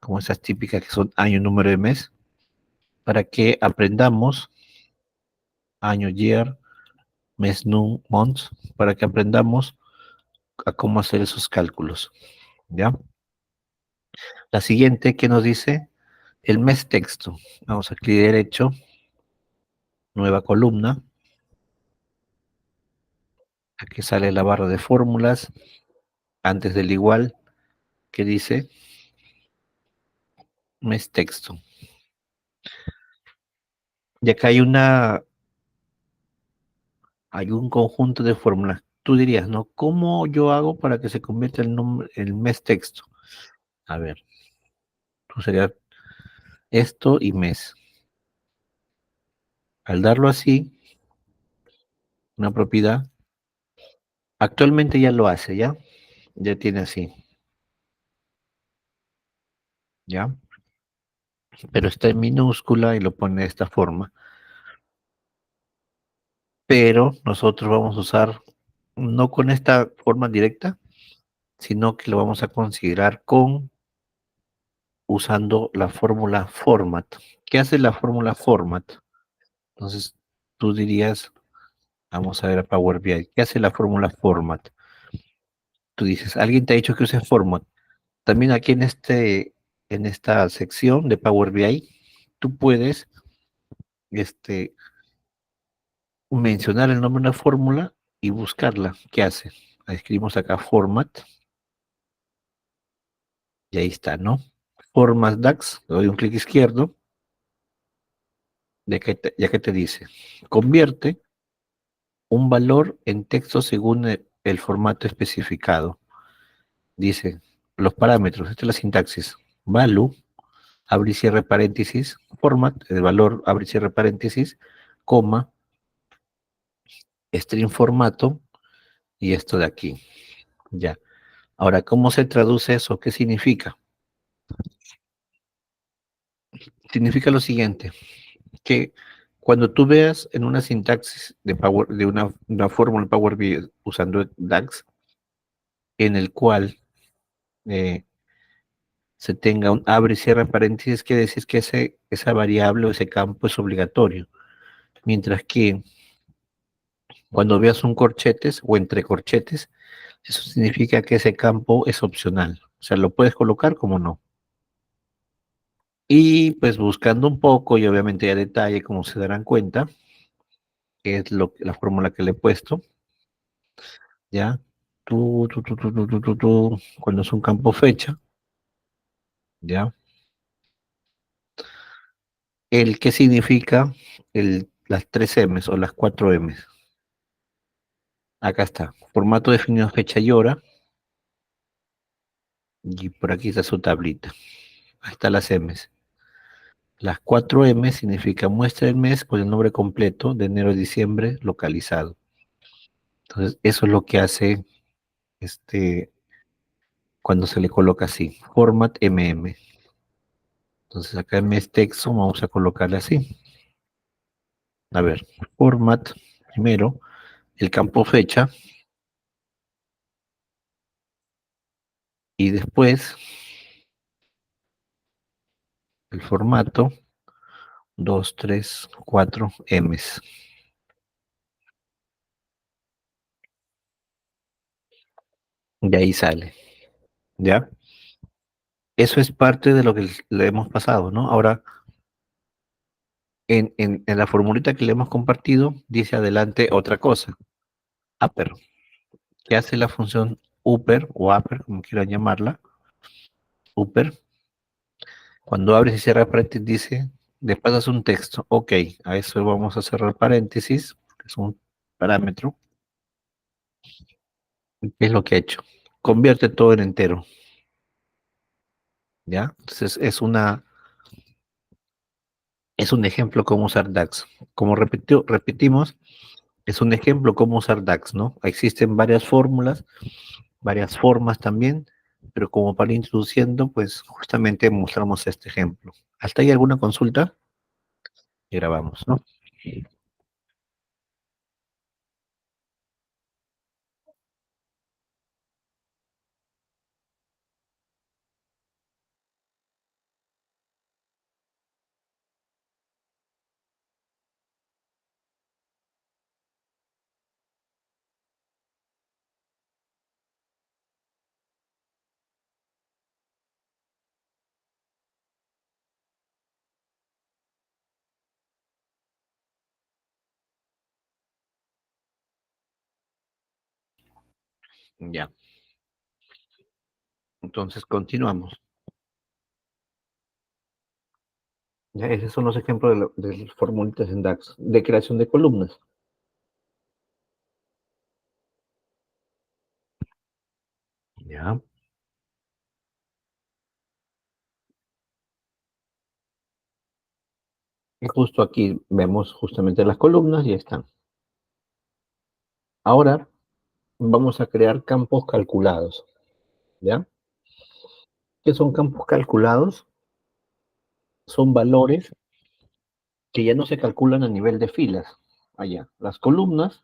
como esas típicas que son año, número de mes, para que aprendamos año, year, mes, month, para que aprendamos a cómo hacer esos cálculos, ¿ya? La siguiente que nos dice el mes texto. Vamos a clic derecho, nueva columna. Aquí sale la barra de fórmulas, antes del igual, que dice mes texto. Y acá hay un conjunto de fórmulas. Tú dirías, ¿no? ¿Cómo yo hago para que se convierta el mes texto? A ver, tú sería esto y mes. Al darlo así, una propiedad, actualmente ya lo hace, ¿ya? Ya tiene así, ¿ya? Pero está en minúscula y lo pone de esta forma. Pero nosotros vamos a usar, no con esta forma directa, sino que lo vamos a considerar usando la fórmula format. ¿Qué hace la fórmula format? Entonces, tú dirías, vamos a ver a Power BI, ¿qué hace la fórmula format? Tú dices, alguien te ha dicho que use format. También aquí en esta sección de Power BI, tú puedes este, mencionar el nombre de una fórmula y buscarla. ¿Qué hace? Escribimos acá format y ahí está, ¿no? Format DAX, le doy un clic izquierdo, ya que te dice, convierte un valor en texto según el formato especificado. Dice, los parámetros, esta es la sintaxis, value, abre y cierre paréntesis, format, el valor, abre y cierre paréntesis, coma, string formato, y esto de aquí, ya. Ahora, ¿cómo se traduce eso? ¿Qué significa? Significa lo siguiente, que cuando tú veas en una sintaxis de una fórmula Power BI usando DAX, en el cual se tenga un abre y cierra paréntesis, quiere decir que esa variable o ese campo es obligatorio. Mientras que cuando veas un corchetes o entre corchetes, eso significa que ese campo es opcional. O sea, lo puedes colocar como no. Y pues buscando un poco y obviamente a detalle, como se darán cuenta, que es la fórmula que le he puesto, ¿ya? Cuando es un campo fecha, ¿ya? ¿Qué significa las 3 M's o las 4 M's? Acá está, formato definido fecha y hora, y por aquí está su tablita. Ahí está las M's. Las 4 M significa muestra el mes con el nombre completo de enero a diciembre localizado. Entonces, eso es lo que hace este, cuando se le coloca así, format MM. Entonces, acá en mes texto vamos a colocarle así. A ver, format, primero, el campo fecha, y después el formato 2, 3, 4 M's. De ahí sale, ¿ya? Eso es parte de lo que le hemos pasado, ¿no? Ahora, en la formulita que le hemos compartido, dice adelante otra cosa. upper, que hace la función upper o upper, como quieran llamarla, upper. Cuando abres y cierras paréntesis dice, le pasas un texto, ok, a eso vamos a cerrar paréntesis, que es un parámetro. ¿Qué es lo que ha hecho? Convierte todo en entero, ¿ya? Entonces es un ejemplo cómo usar DAX. Como repetimos, es un ejemplo cómo usar DAX, ¿no? Existen varias fórmulas, varias formas también, pero como para introduciendo, pues justamente mostramos este ejemplo. ¿Hasta ahí alguna consulta? Y grabamos, ¿no? Ya. Entonces continuamos. Ya, esos son los ejemplos de las formulitas en DAX, de creación de columnas. Ya. Y justo aquí vemos justamente las columnas y están. Ahora vamos a crear campos calculados. ¿Ya? ¿Qué son campos calculados? Son valores que ya no se calculan a nivel de filas. Allá. Las columnas,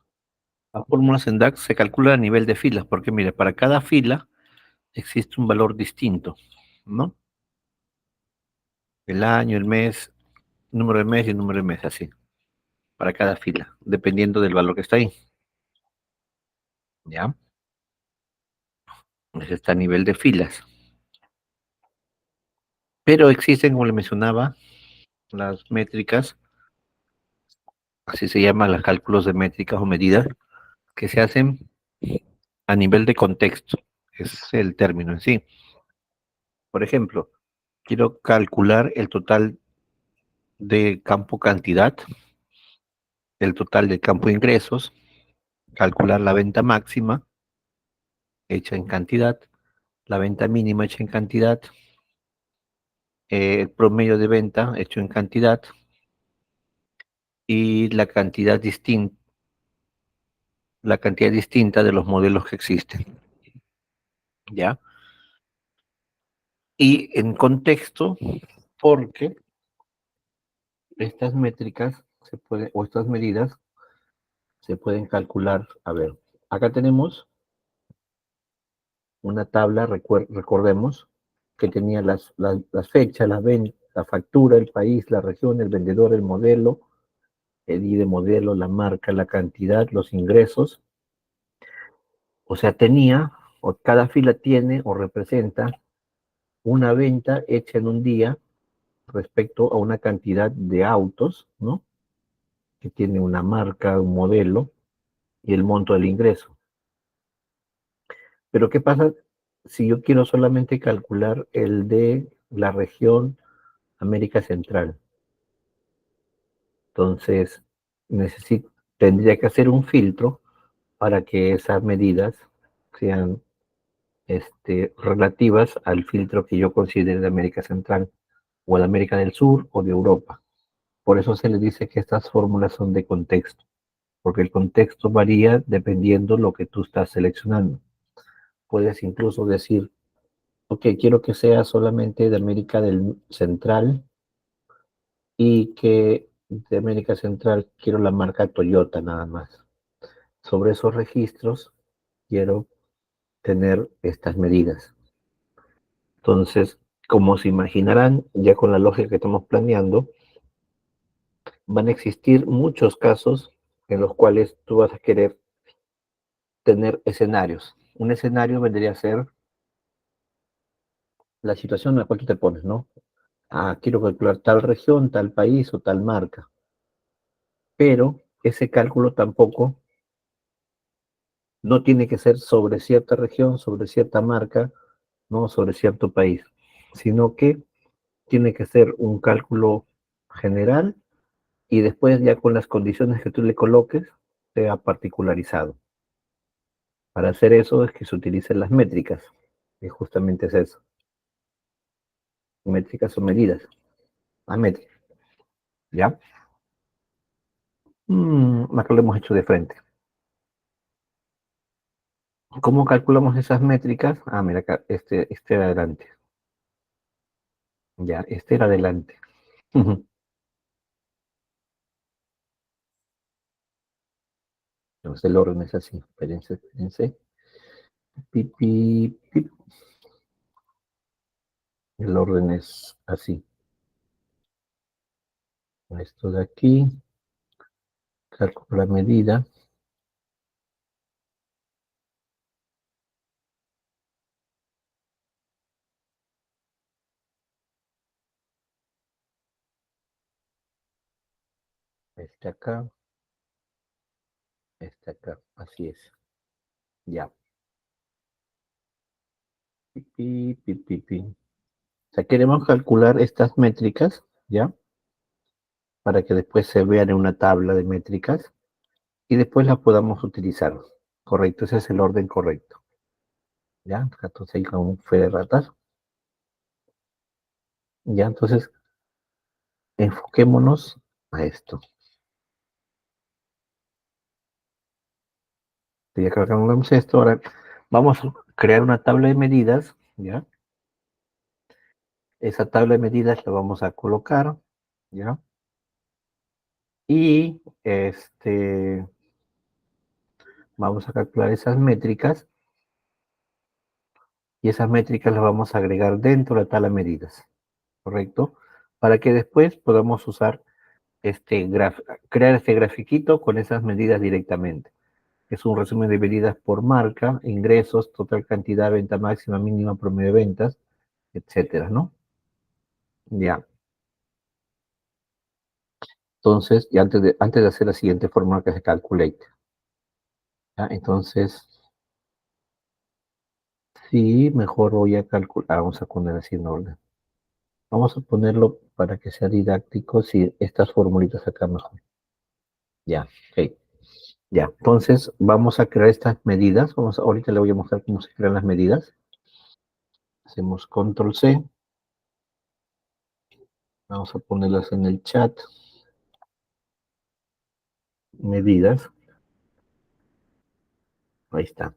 las fórmulas en DAX se calculan a nivel de filas, porque mire, para cada fila existe un valor distinto, ¿no? El año, el mes, número de mes y el número de mes, así, para cada fila, dependiendo del valor que está ahí. ¿Ya? Ese está a nivel de filas. Pero existen, como le mencionaba, las métricas, así se llaman los cálculos de métricas o medidas, que se hacen a nivel de contexto. Es el término en sí. Por ejemplo, quiero calcular el total de campo cantidad, el total de campo ingresos, calcular la venta máxima hecha en cantidad, la venta mínima hecha en cantidad, el promedio de venta hecho en cantidad y la cantidad distinta de los modelos que existen. ¿Ya? Y en contexto, porque estas métricas o estas medidas se pueden calcular. A ver, acá tenemos una tabla, recordemos, que tenía las fechas, la factura, el país, la región, el vendedor, el modelo, el ID de modelo, la marca, la cantidad, los ingresos. O sea, o cada fila tiene o representa una venta hecha en un día respecto a una cantidad de autos, ¿no? Que tiene una marca, un modelo y el monto del ingreso. Pero ¿qué pasa si yo quiero solamente calcular el de la región América Central? Entonces, tendría que hacer un filtro para que esas medidas sean relativas al filtro que yo considere de América Central o de América del Sur o de Europa. Por eso se le dice que estas fórmulas son de contexto, porque el contexto varía dependiendo lo que tú estás seleccionando. Puedes incluso decir, ok, quiero que sea solamente de América del Central y que de América Central quiero la marca Toyota nada más. Sobre esos registros quiero tener estas medidas. Entonces, como se imaginarán, ya con la lógica que estamos planeando, van a existir muchos casos en los cuales tú vas a querer tener escenarios. Un escenario vendría a ser la situación en la cual tú te pones, ¿no? Ah, quiero calcular tal región, tal país o tal marca, pero ese cálculo tampoco No tiene que ser sobre cierta región, sobre cierta marca, no sobre cierto país, sino que tiene que ser un cálculo general y después ya con las condiciones que tú le coloques, sea particularizado. Para hacer eso es que se utilicen las métricas, y justamente es eso. Métricas son medidas, las métricas, ¿ya? Acá lo hemos hecho de frente. ¿Cómo calculamos esas métricas? Ah, mira acá, este era adelante. Ya, este era adelante. Entonces el orden es así. Espérense, espérense. Pip, pip, pip. El orden es así. Esto de aquí, calculo la medida. Este acá, así es. Ya. Pip, pip, pip, pip, pip. O sea, queremos calcular estas métricas, ¿ya? Para que después se vean en una tabla de métricas y después las podamos utilizar. Correcto, ese es el orden correcto. ¿Ya? Entonces ahí con un fe de ratas. Ya, entonces enfoquémonos a esto. Ya que calculamos esto, ahora vamos a crear una tabla de medidas, ¿ya? Esa tabla de medidas la vamos a colocar, ¿ya? Y vamos a calcular esas métricas y esas métricas las vamos a agregar dentro de la tabla de medidas, ¿correcto? Para que después podamos usar crear este grafiquito con esas medidas directamente. Es un resumen de medidas por marca, ingresos, total cantidad, venta máxima, mínima, promedio de ventas, etcétera, ¿no? Ya. Entonces, y antes de hacer la siguiente fórmula que se calculate, ¿ya? Entonces, sí, mejor voy a calcular, vamos a poner así en orden. Vamos a ponerlo para que sea didáctico, si estas formulitas acá mejor. Ya, ok. Ya, entonces vamos a crear estas medidas. Ahorita le voy a mostrar cómo se crean las medidas. Hacemos control C. Vamos a ponerlas en el chat. Medidas. Ahí está.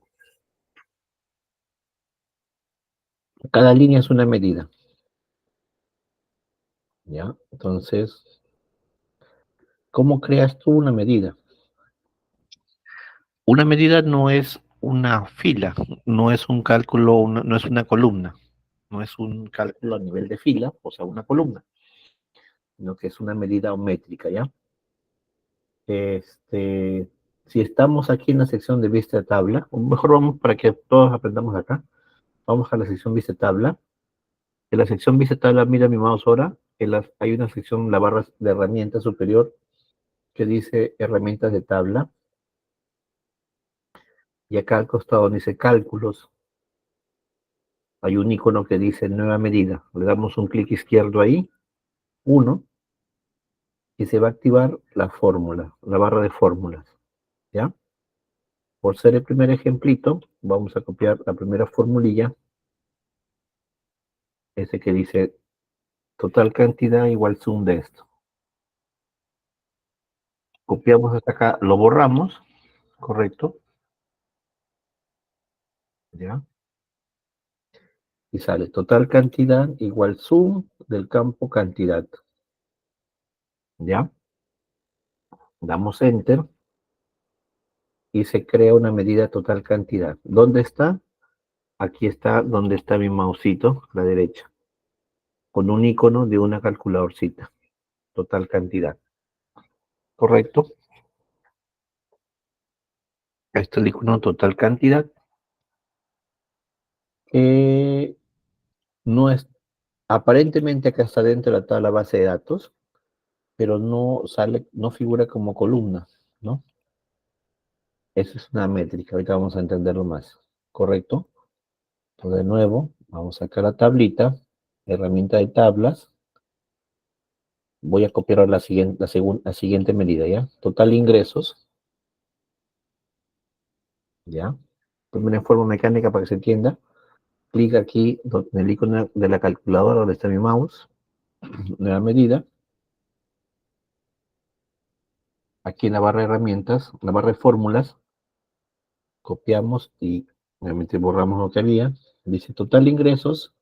Cada línea es una medida. ¿Ya? Entonces, ¿cómo creas tú una medida? Una medida no es una fila, no es un cálculo, no es una columna, no es un cálculo a nivel de fila, o sea, una columna, sino que es una medida métrica, ¿ya? Este, si estamos aquí en la sección de vista de tabla, o mejor vamos para que todos aprendamos acá, vamos a la sección vista de tabla. En la sección vista de tabla, mira mi mouse ahora, hay una sección, la barra de herramientas superior, que dice herramientas de tabla, y acá al costado dice cálculos, hay un icono que dice nueva medida. Le damos un clic izquierdo ahí, uno, y se va a activar la fórmula, la barra de fórmulas, ¿ya? Por ser el primer ejemplito, vamos a copiar la primera formulilla, ese que dice total cantidad igual sum de esto. Copiamos hasta acá, lo borramos, correcto, ¿ya? Y sale total cantidad igual sum del campo cantidad, ¿ya? Damos enter y se crea una medida total cantidad. ¿Dónde está? Aquí está donde está mi mausito, a la derecha, con un icono de una calculadorcita, total cantidad. ¿Correcto? Este es el icono total cantidad, que no es, aparentemente acá está dentro de la tabla base de datos, pero no sale, no figura como columna, ¿no? Esa es una métrica, ahorita vamos a entenderlo más, ¿correcto? Entonces, de nuevo, vamos a sacar la tablita, herramienta de tablas, voy a copiar la siguiente medida, ¿ya? Total ingresos, ¿ya? Primero en forma mecánica para que se entienda, clic aquí en el icono de la calculadora donde está mi mouse, nueva medida, aquí en la barra de herramientas, la barra de fórmulas, copiamos y nuevamente borramos lo que había, dice total ingresos,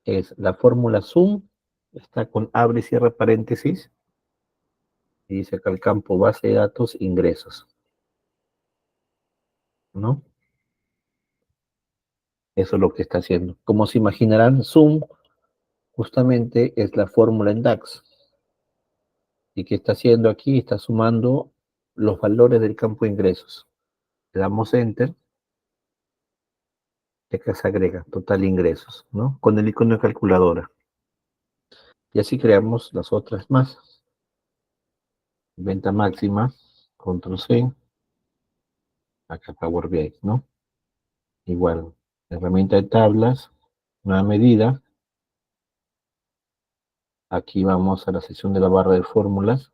es la fórmula sum, está con abre y cierra paréntesis, y dice acá el campo base de datos ingresos, ¿no? Eso es lo que está haciendo. Como se imaginarán, sum justamente es la fórmula en DAX. ¿Y qué está haciendo aquí? Está sumando los valores del campo de ingresos. Le damos Enter, y acá se agrega total ingresos, ¿no? Con el icono de calculadora. Y así creamos las otras más. Venta máxima, Control C, acá Power BI, ¿no? Igual, herramienta de tablas, nueva medida. Aquí vamos a la sección de la barra de fórmulas.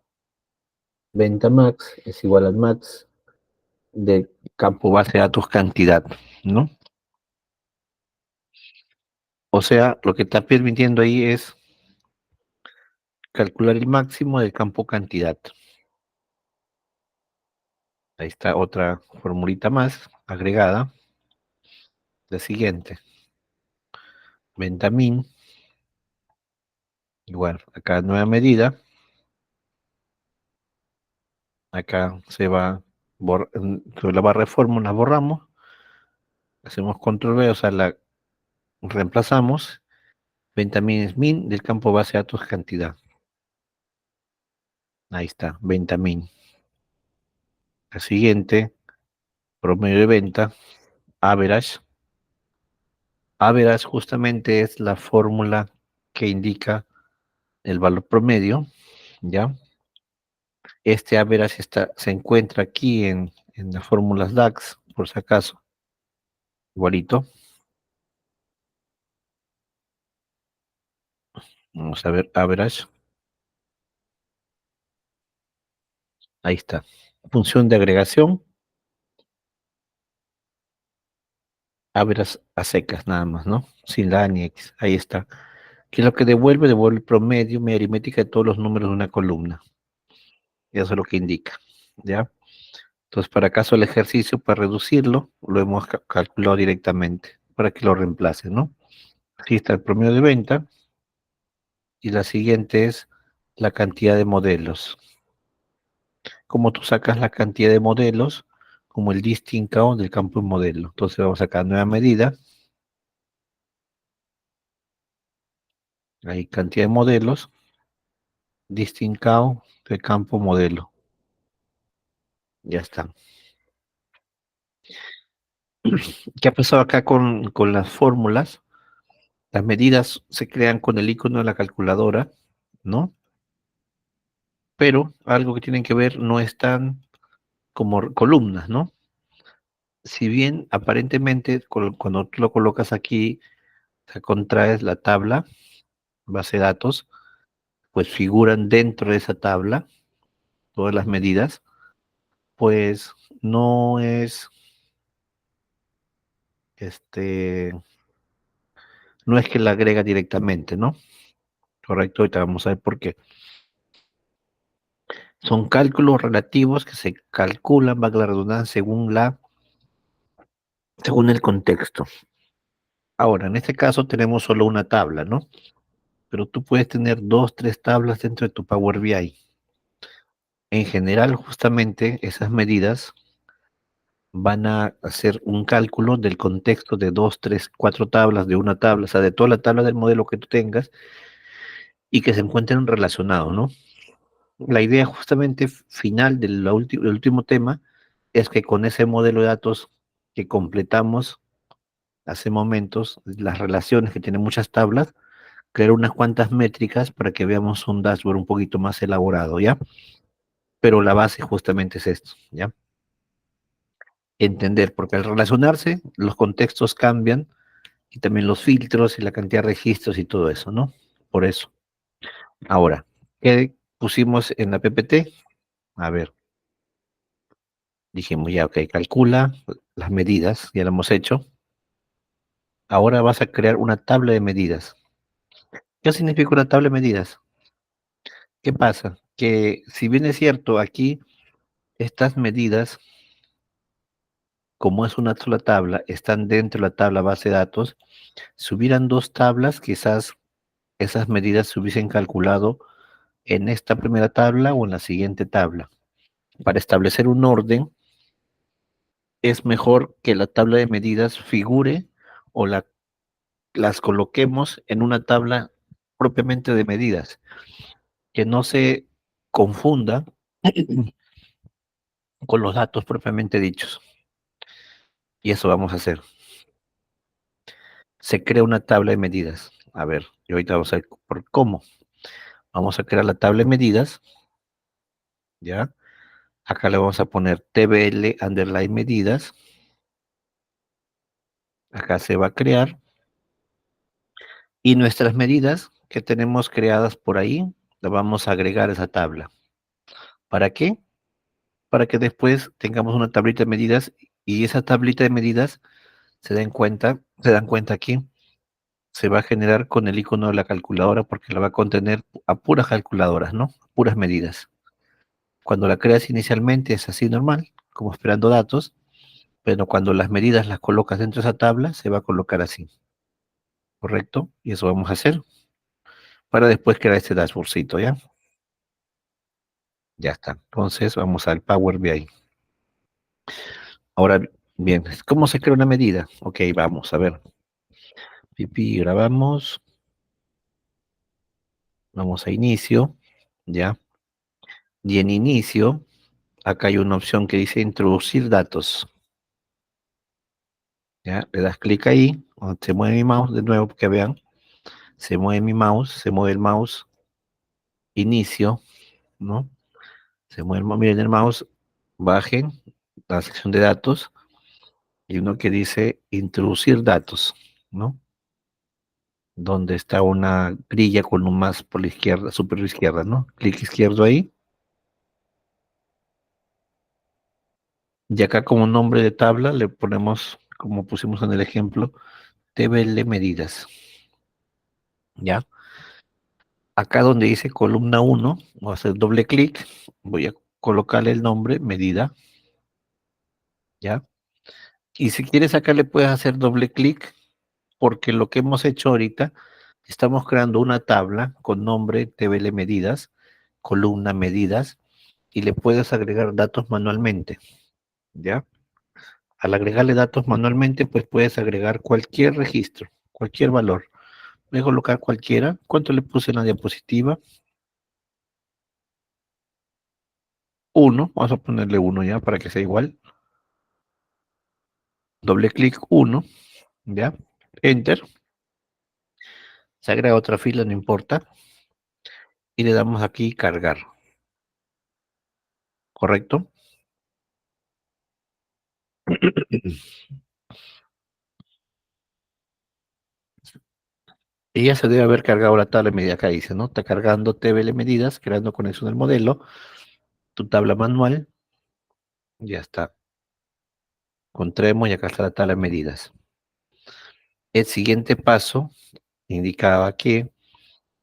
Venta max es igual al max del campo base de datos cantidad, ¿no? O sea, lo que está permitiendo ahí es calcular el máximo del campo cantidad. Ahí está otra formulita más agregada. La siguiente. Venta min. Igual, acá nueva medida. Acá se va sobre la barra de fórmulas, borramos. Hacemos control V, o sea, la reemplazamos. Venta min es min del campo base de datos cantidad. Ahí está, venta min. La siguiente, promedio de venta, average. Average justamente es la fórmula que indica el valor promedio, ¿ya? Este average se encuentra aquí en las fórmulas DAX, por si acaso, igualito. Vamos a ver average, ahí está. Función de agregación, average a secas nada más, ¿no? Sin la A ni X, ahí está. ¿Qué es lo que devuelve? Devuelve el promedio, media aritmética de todos los números de una columna. Y eso es lo que indica, ¿ya? Entonces, para caso el ejercicio, para reducirlo, lo hemos calculado directamente, para que lo reemplace, ¿no? Aquí está el promedio de venta, y la siguiente es la cantidad de modelos. Como tú sacas la cantidad de modelos, como el distinct count del campo de modelo. Entonces vamos a sacar nueva medida, ahí cantidad de modelos, distinct count del campo modelo. Ya está. ¿Qué ha pasado acá con las fórmulas? Las medidas se crean con el icono de la calculadora, ¿no? Pero algo que tienen que ver no están como columnas, ¿no? Si bien aparentemente cuando tú lo colocas aquí, se contraes la tabla, base de datos, pues figuran dentro de esa tabla todas las medidas, pues no es, este, no es que la agrega directamente, ¿no? Correcto, ahorita vamos a ver por qué. Son cálculos relativos que se calculan, valga la redundancia, según el contexto. Ahora, en este caso tenemos solo una tabla, ¿no? Pero tú puedes tener dos, tres tablas dentro de tu Power BI. En general, justamente esas medidas van a hacer un cálculo del contexto de dos, tres, cuatro tablas, de una tabla, o sea, de toda la tabla del modelo que tú tengas y que se encuentren relacionados, ¿no? La idea justamente final del último tema es que con ese modelo de datos que completamos hace momentos, las relaciones que tienen muchas tablas, crear unas cuantas métricas para que veamos un dashboard un poquito más elaborado, ¿ya? Pero la base justamente es esto, ¿ya? entender, porque al relacionarse, los contextos cambian y también los filtros y la cantidad de registros y todo eso, ¿no? Por eso. Ahora, ¿qué pusimos en la PPT? A ver, dijimos ya, ok, calcula las medidas, ya lo hemos hecho. Ahora vas a crear una tabla de medidas. ¿Qué significa una tabla de medidas? ¿Qué pasa? Que si bien es cierto, aquí estas medidas, como es una sola tabla, están dentro de la tabla base de datos. Si hubieran dos tablas, quizás esas medidas se hubiesen calculado en esta primera tabla o en la siguiente tabla. Para establecer un orden, es mejor que la tabla de medidas figure o las coloquemos en una tabla propiamente de medidas, que no se confunda con los datos propiamente dichos. Y eso vamos a hacer. Se crea una tabla de medidas. A ver, y ahorita vamos a ver por cómo. Vamos a crear la tabla de medidas, ¿ya? Acá le vamos a poner TBL underline medidas. Acá se va a crear. Y nuestras medidas que tenemos creadas por ahí, las vamos a agregar a esa tabla. ¿Para qué? Para que después tengamos una tablita de medidas y esa tablita de medidas se dan cuenta aquí, se va a generar con el icono de la calculadora porque la va a contener a puras calculadoras, ¿no? Puras medidas. Cuando la creas inicialmente es así normal, como esperando datos, pero cuando las medidas las colocas dentro de esa tabla, se va a colocar así, ¿correcto? Y eso vamos a hacer para después crear este dashboardcito, ¿ya? Ya está. Entonces vamos al Power BI. Ahora bien, ¿cómo se crea una medida? Ok, vamos a ver. Pipi, grabamos. Vamos a inicio, ¿ya? Y en inicio, acá hay una opción que dice introducir datos, ¿ya? Le das clic ahí, donde se mueve mi mouse, de nuevo, que vean, se mueve mi mouse, se mueve el mouse, inicio, ¿no? Se mueve, miren el mouse, bajen la sección de datos y uno que dice introducir datos, ¿no? Donde está una grilla con un más por la izquierda, superior izquierda, ¿no? Clic izquierdo ahí. Y acá como nombre de tabla le ponemos, como pusimos en el ejemplo, TBL medidas, ¿ya? Acá donde dice columna 1, voy a hacer doble clic, voy a colocarle el nombre medida, ¿ya? Y si quieres acá le puedes hacer doble clic, porque lo que hemos hecho ahorita, estamos creando una tabla con nombre TBL medidas, columna medidas, y le puedes agregar datos manualmente, ¿ya? Al agregarle datos manualmente, pues puedes agregar cualquier registro, cualquier valor. Voy a colocar cualquiera. ¿Cuánto le puse en la diapositiva? Uno. Vamos a ponerle uno ya para que sea igual. Doble clic uno. Ya. Enter. Se agrega otra fila, no importa. Y le damos aquí cargar. ¿Correcto? Y ya se debe haber cargado la tabla de medidas acá dice, ¿no? Está cargando TBL medidas, creando conexión del modelo, tu tabla manual, ya está. Encontremos y acá está la tabla de medidas. El siguiente paso indicaba que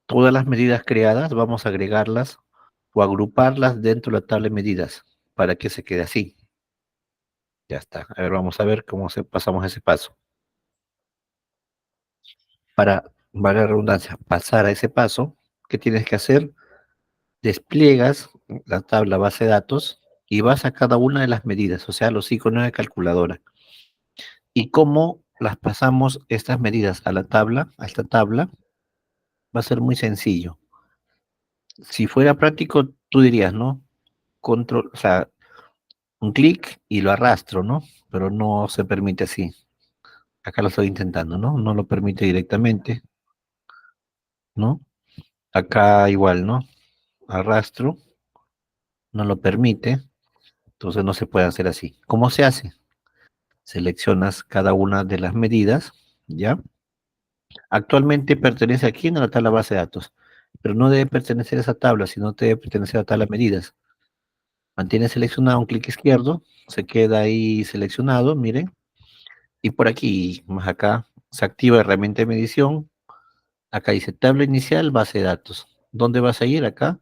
todas las medidas creadas vamos a agregarlas o agruparlas dentro de la tabla de medidas para que se quede así. Ya está. A ver, vamos a ver cómo pasamos ese paso. Para, valga la redundancia, pasar a ese paso, ¿qué tienes que hacer? Despliegas la tabla base de datos y vas a cada una de las medidas, o sea, los iconos de calculadora. ¿Y cómo las pasamos estas medidas a la tabla, a esta tabla? Va a ser muy sencillo. Si fuera práctico, tú dirías, ¿no? Control, o sea, un clic y lo arrastro, ¿no? Pero no se permite así. Acá lo estoy intentando, ¿no? No lo permite directamente, ¿no? Acá igual, ¿no? Arrastro, no lo permite, entonces no se puede hacer así. ¿Cómo se hace? seleccionas cada una de las medidas, ¿ya? Actualmente pertenece aquí en la tabla base de datos, pero no debe pertenecer a esa tabla, sino debe pertenecer a la tabla de medidas. Mantiene seleccionado un clic izquierdo, se queda ahí seleccionado, miren, y por aquí, más acá, se activa herramienta de medición. Acá dice tabla inicial, base de datos. ¿Dónde vas a ir? Acá,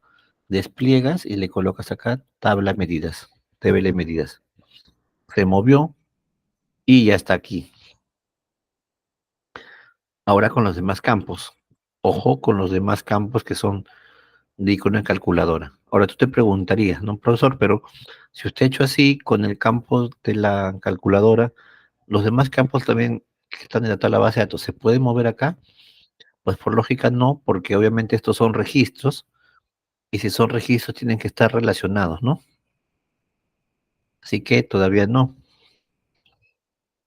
despliegas y le colocas acá tabla medidas, TBL medidas. Se movió y ya está aquí. Ahora con los demás campos. Ojo con los demás campos que son de icono de calculadora. Ahora tú te preguntarías, ¿no, profesor? Pero si usted ha hecho así con el campo de la calculadora, los demás campos también que están en la tabla base de datos, ¿se pueden mover acá? Pues por lógica no, porque obviamente estos son registros y si son registros tienen que estar relacionados, ¿no? Así que todavía no.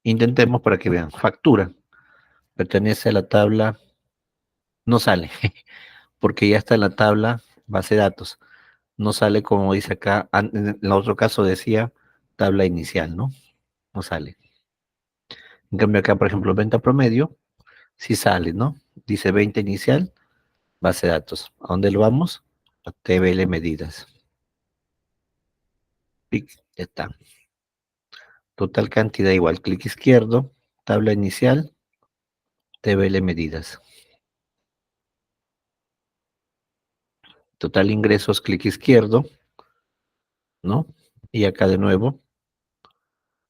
Intentemos para que vean. Factura pertenece a la tabla, no sale, porque ya está en la tabla base de datos. No sale como dice acá, en el otro caso decía tabla inicial, ¿no? No sale. En cambio acá, por ejemplo, venta promedio, sí sale, ¿no? Dice venta inicial, base de datos. ¿A dónde lo vamos? A TBL medidas. Clic, ya está. Total cantidad igual, clic izquierdo, tabla inicial, TBL medidas. Total ingresos, clic izquierdo, ¿no? Y acá de nuevo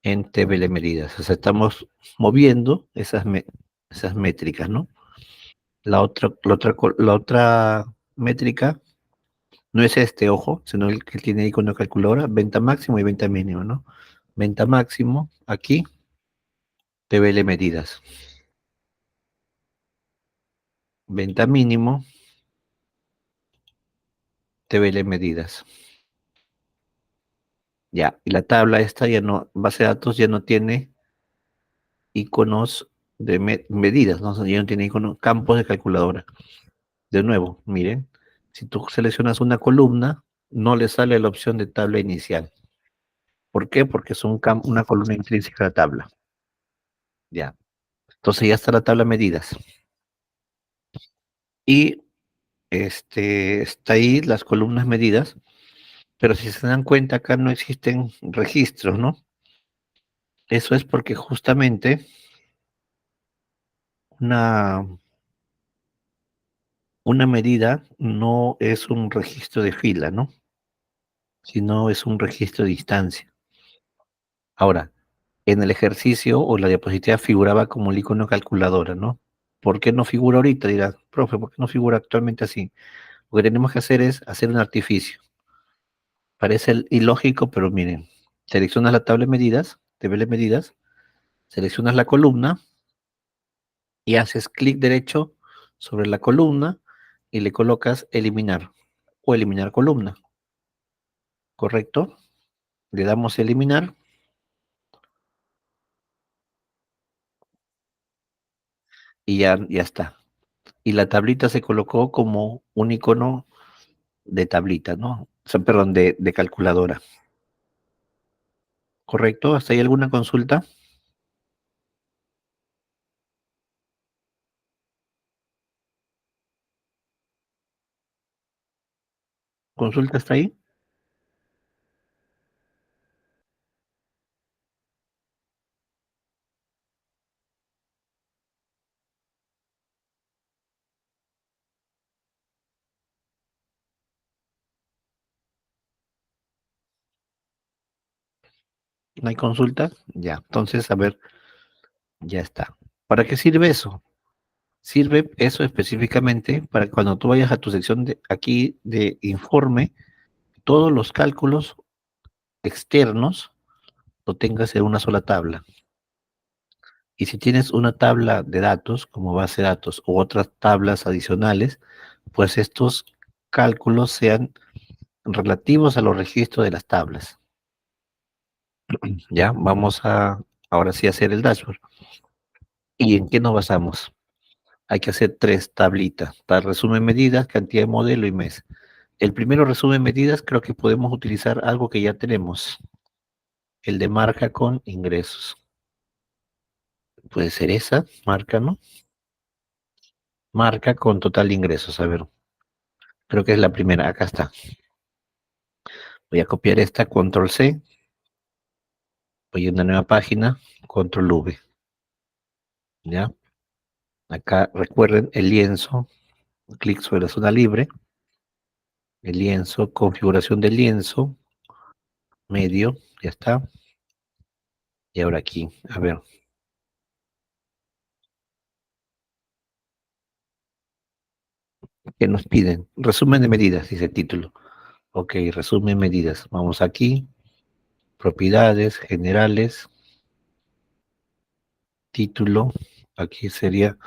en TBL medidas. O sea, estamos moviendo esas métricas, ¿no? La otra métrica no es este, ojo, sino el que tiene icono de calculadora, venta máximo y venta mínimo, ¿no? Venta máximo, aquí, TBL medidas. Venta mínimo, TBL medidas. Ya, y la tabla esta ya no, base de datos ya no tiene iconos de medidas, ¿no? O sea, ya no tiene iconos, campos de calculadora. De nuevo, miren, si tú seleccionas una columna, no le sale la opción de tabla inicial. ¿Por qué? Porque es una columna intrínseca a la tabla. Ya. Entonces ya está la tabla medidas. Y está ahí las columnas medidas, pero si se dan cuenta, acá no existen registros, ¿no? Eso es porque justamente una, una medida no es un registro de fila, ¿no? Sino es un registro de distancia. Ahora, en el ejercicio o la diapositiva figuraba como el icono calculadora, ¿no? ¿Por qué no figura ahorita? Dirás, profe, ¿por qué no figura actualmente así? Lo que tenemos que hacer es hacer un artificio. Parece ilógico, pero miren, seleccionas la tabla de medidas, TBL medidas, seleccionas la columna y haces clic derecho sobre la columna y le colocas eliminar o eliminar columna, ¿correcto? Le damos eliminar y ya está. Y la tablita se colocó como un icono de tablita, ¿no? O sea, perdón, de calculadora. ¿Correcto? ¿Hasta ahí alguna consulta? ¿Consulta hasta ahí? ¿No hay consulta? Ya. Entonces, a ver, ya está. ¿Para qué sirve eso? Sirve eso específicamente para que cuando tú vayas a tu sección de aquí de informe, todos los cálculos externos lo tengas en una sola tabla. Y si tienes una tabla de datos como base de datos u otras tablas adicionales, pues estos cálculos sean relativos a los registros de las tablas. Ya, vamos a ahora sí hacer el dashboard. ¿Y en qué nos basamos? Hay que hacer tres tablitas para resumen medidas, cantidad de modelo y mes. El primero resumen medidas, creo que podemos utilizar algo que ya tenemos, el de marca con ingresos. Puede ser esa, marca, ¿no? Marca con total de ingresos, a ver. Creo que es la primera, acá está. Voy a copiar esta, control C. Voy a una nueva página, control V. ¿Ya? Acá recuerden el lienzo, clic sobre la zona libre, el lienzo, configuración del lienzo, medio, ya está. Y ahora aquí, a ver. ¿Qué nos piden? Resumen de medidas, dice el título. Ok, resumen medidas. Vamos aquí, propiedades, generales, título. Aquí sería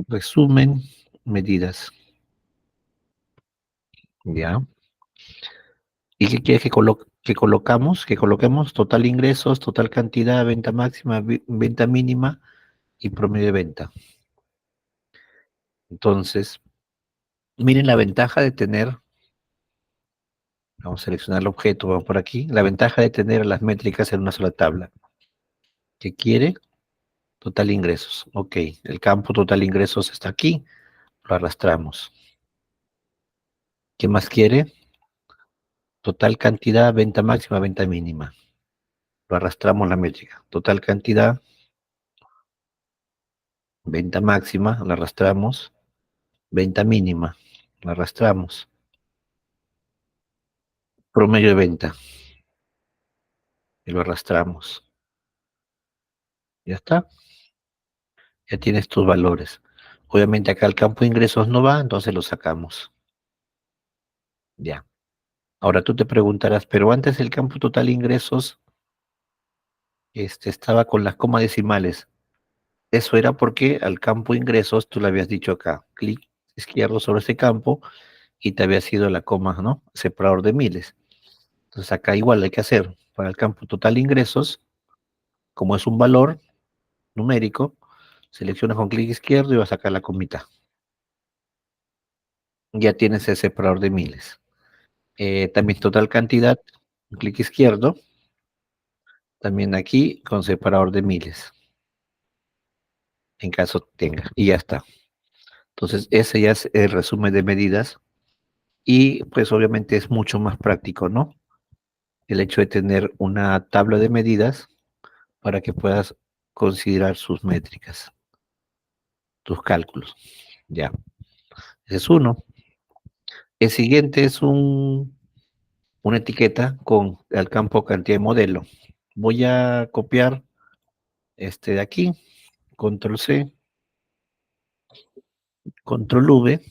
resumen, medidas. ¿Ya? ¿Y qué quieres que colocamos? Que coloquemos total ingresos, total cantidad, venta máxima, venta mínima y promedio de venta. Entonces, miren la ventaja de tener, vamos a seleccionar el objeto, vamos por aquí, la ventaja de tener las métricas en una sola tabla. ¿Qué quiere? Total ingresos. Ok, el campo total ingresos está aquí, lo arrastramos. ¿Qué más quiere? Total cantidad, venta máxima, venta mínima. Lo arrastramos la métrica. Total cantidad, venta máxima, la arrastramos. Venta mínima, la arrastramos. Promedio de venta, y lo arrastramos. Ya está, ya tienes tus valores. Obviamente acá el campo de ingresos no va, entonces lo sacamos. Ya. Ahora tú te preguntarás, pero antes el campo total de ingresos estaba con las comas decimales. Eso era porque al campo ingresos, tú le habías dicho acá, clic izquierdo sobre ese campo y te había sido la coma, ¿no? Separador de miles. Entonces acá igual hay que hacer para el campo total ingresos, como es un valor numérico, seleccionas con clic izquierdo y vas a sacar la comita. Ya tienes el separador de miles. También total cantidad, clic izquierdo, también aquí con separador de miles, en caso tenga, y ya está. Entonces, ese ya es el resumen de medidas y pues obviamente es mucho más práctico, ¿no? El hecho de tener una tabla de medidas para que puedas considerar sus métricas, tus cálculos. Ya, ese es uno. El siguiente es una etiqueta con el campo cantidad de modelo. Voy a copiar este de aquí, control C, control V,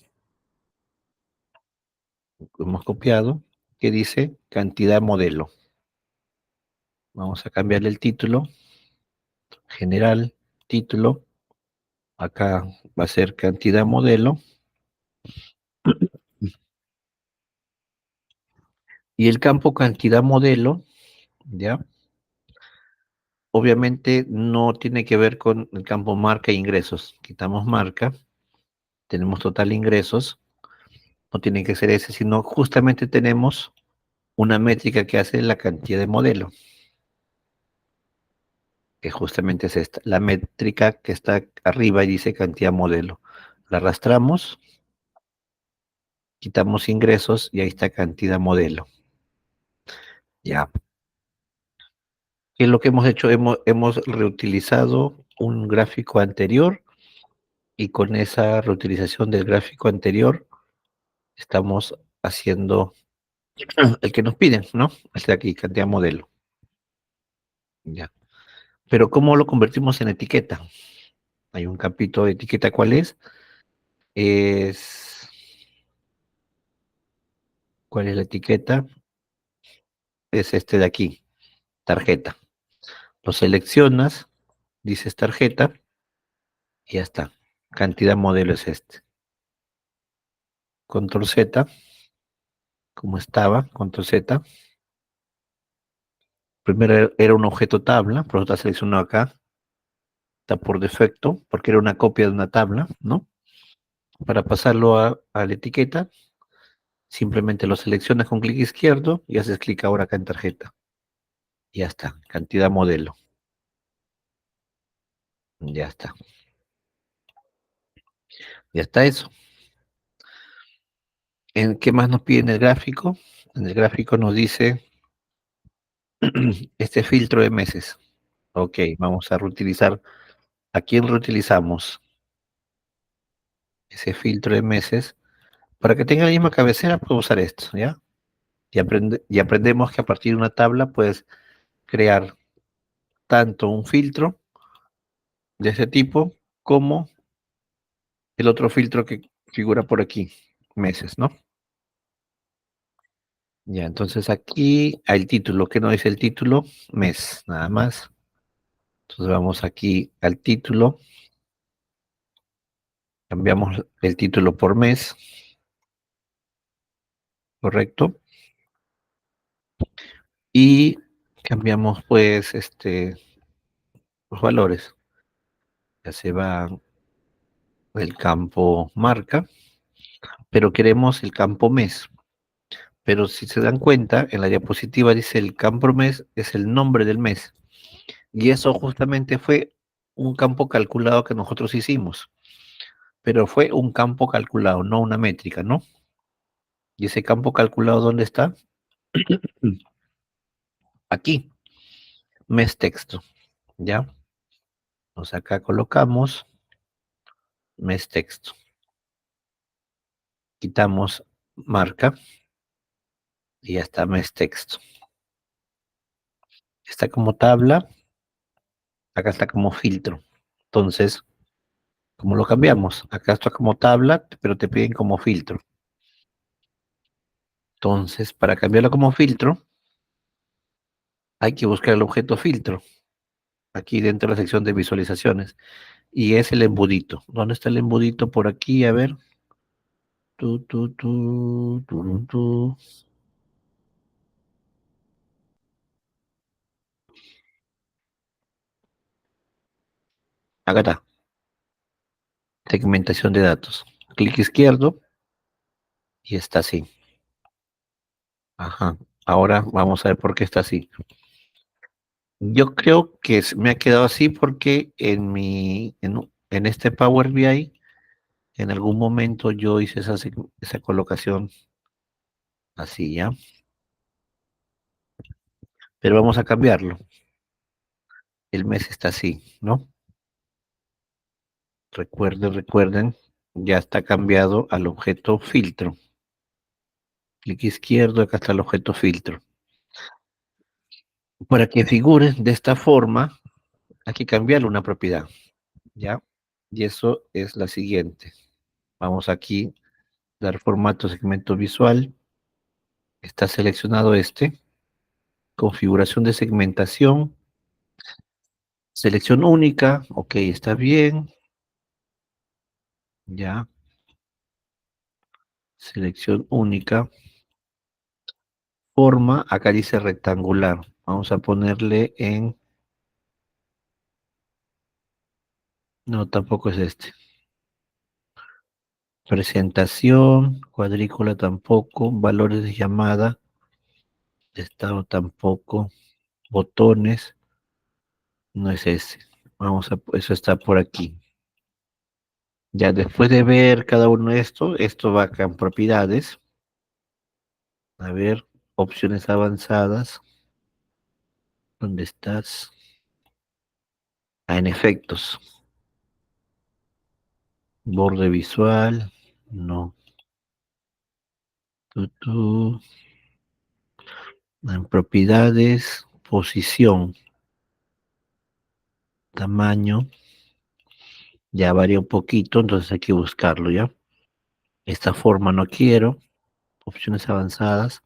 hemos copiado, que dice cantidad modelo. Vamos a cambiarle el título, general, título, acá va a ser cantidad modelo, y el campo cantidad modelo, ¿ya? Obviamente no tiene que ver con el campo marca e ingresos. Quitamos marca, tenemos total ingresos, no tiene que ser ese, sino justamente tenemos una métrica que hace la cantidad de modelo, que justamente es esta, la métrica que está arriba y dice cantidad modelo. La arrastramos, quitamos ingresos y ahí está cantidad modelo. Ya. ¿Qué es lo que hemos hecho? Hemos reutilizado un gráfico anterior y con esa reutilización del gráfico anterior estamos haciendo el que nos piden, ¿no? Este de aquí, cantidad modelo. Ya. Pero ¿cómo lo convertimos en etiqueta? Hay un capítulo de etiqueta, ¿cuál es? Es, ¿cuál es la etiqueta? Es este de aquí, tarjeta. Lo seleccionas, dices tarjeta y ya está. Cantidad modelo es este. Control Z, como estaba, control Z. Primero era un objeto tabla, pero está seleccionado acá. Está por defecto, porque era una copia de una tabla, ¿no? Para pasarlo a la etiqueta, simplemente lo seleccionas con clic izquierdo y haces clic ahora acá en tarjeta. Y ya está, cantidad modelo. Ya está. Ya está eso. ¿En qué más nos pide en el gráfico? En el gráfico nos dice este filtro de meses. Ok, vamos a reutilizar. ¿A quién reutilizamos? Ese filtro de meses. Para que tenga la misma cabecera, puedo usar esto, ¿ya? Y aprendemos que a partir de una tabla puedes crear tanto un filtro de ese tipo como el otro filtro que figura por aquí, meses, ¿no? Ya, entonces aquí el título, ¿qué no dice el título? Mes, nada más. Entonces vamos aquí al título, cambiamos el título por mes, ¿correcto? Y cambiamos pues los valores. Ya se va el campo marca, pero queremos el campo mes. Pero si se dan cuenta, en la diapositiva dice el campo mes es el nombre del mes. Y eso justamente fue un campo calculado que nosotros hicimos. Pero fue un campo calculado, no una métrica, ¿no? ¿Y ese campo calculado dónde está? Aquí, mes texto, ¿ya? Entonces acá colocamos mes texto. Quitamos marca y ya está mes texto. Está como tabla, acá está como filtro. Entonces, ¿cómo lo cambiamos? Acá está como tabla, pero te piden como filtro. Entonces, para cambiarlo como filtro, hay que buscar el objeto filtro, aquí dentro de la sección de visualizaciones, y es el embudito. ¿Dónde está el embudito? Por aquí, a ver. Tu. Acá está, segmentación de datos. Clic izquierdo y está así. Ajá. Ahora vamos a ver por qué está así. Yo creo que me ha quedado así porque en este Power BI, en algún momento yo hice esa colocación así, ¿ya? Pero vamos a cambiarlo. El mes está así, ¿no? Recuerden, ya está cambiado al objeto filtro. Clic izquierdo, acá está el objeto filtro. Para que figure de esta forma, hay que cambiarle una propiedad, ¿ya? Y eso es la siguiente. Vamos aquí, dar formato segmento visual. Está seleccionado configuración de segmentación, selección única, ok, está bien, ya, selección única, forma, acá dice rectangular, vamos a ponerle no, tampoco es presentación, cuadrícula tampoco, valores de llamada, estado tampoco, botones, no es ese, eso está por aquí. Ya después de ver cada uno de esto va acá en propiedades. A ver, opciones avanzadas. ¿Dónde estás? Ah, en efectos. Borde visual. No. Tu. En propiedades. Posición. Tamaño. Ya varía un poquito, entonces hay que buscarlo, ¿ya? Esta forma no quiero. Opciones avanzadas.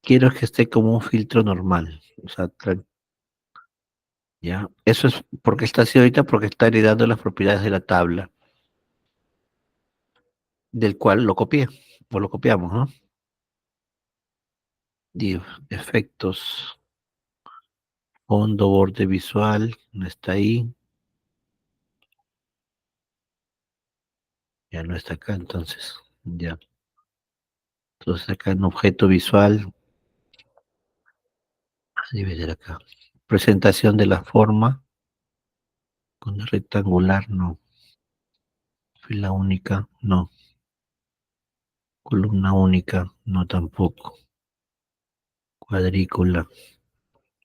Quiero que esté como un filtro normal. O sea, ¿ya? Eso es porque está así ahorita, porque está heredando las propiedades de la tabla, del cual lo copié, o lo copiamos, ¿no? Div, efectos, fondo, borde visual, no está ahí, ya no está acá, entonces, ya. Entonces acá en objeto visual, debe ser acá. Presentación de la forma, Con rectangular, no. Fila única, no. Columna única, no tampoco. Cuadrícula.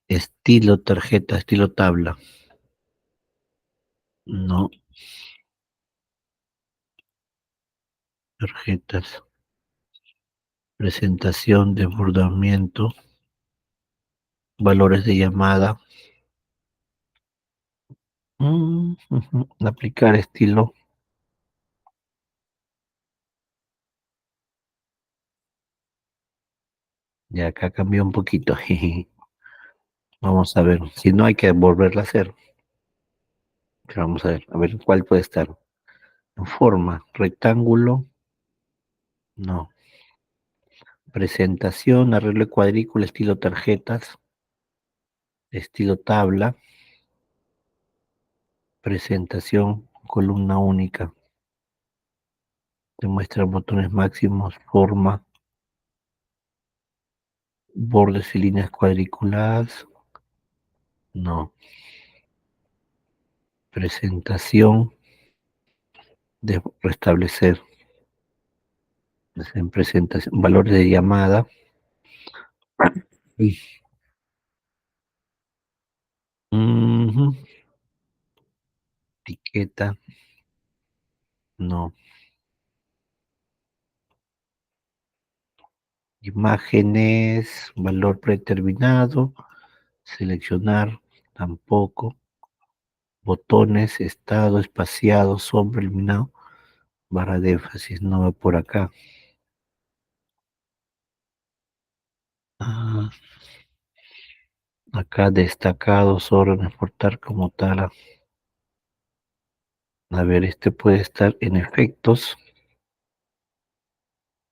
Estilo tarjeta, estilo tabla. No. Tarjetas. Presentación, desbordamiento. Valores de llamada. Ujú. Aplicar estilo. Ya acá cambió un poquito. Jeje. Vamos a ver. Si no hay que volverla a hacer. Pero vamos a ver cuál puede estar. En forma, rectángulo, no. Presentación, arreglo de cuadrícula, estilo tarjetas, estilo tabla, presentación, columna única. Demuestra botones máximos, forma, bordes y líneas cuadriculadas, no. Presentación, de restablecer, en presentación, valores de llamada, y, ujú, etiqueta, no. Imágenes, valor predeterminado, seleccionar, tampoco. Botones, estado, espaciado, sombra, iluminado, barra de énfasis, no va por acá. Ah, acá destacados, órdenes, exportar como tal. A ver, este puede estar en efectos,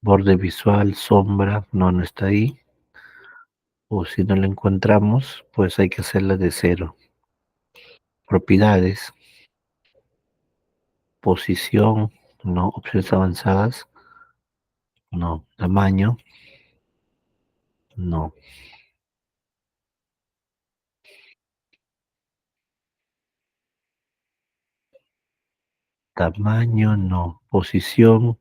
borde visual, sombra, no, no está ahí. O si no lo encontramos, pues hay que hacerla de cero. Propiedades, posición, no, opciones avanzadas, no, tamaño, no, tamaño, no, posición,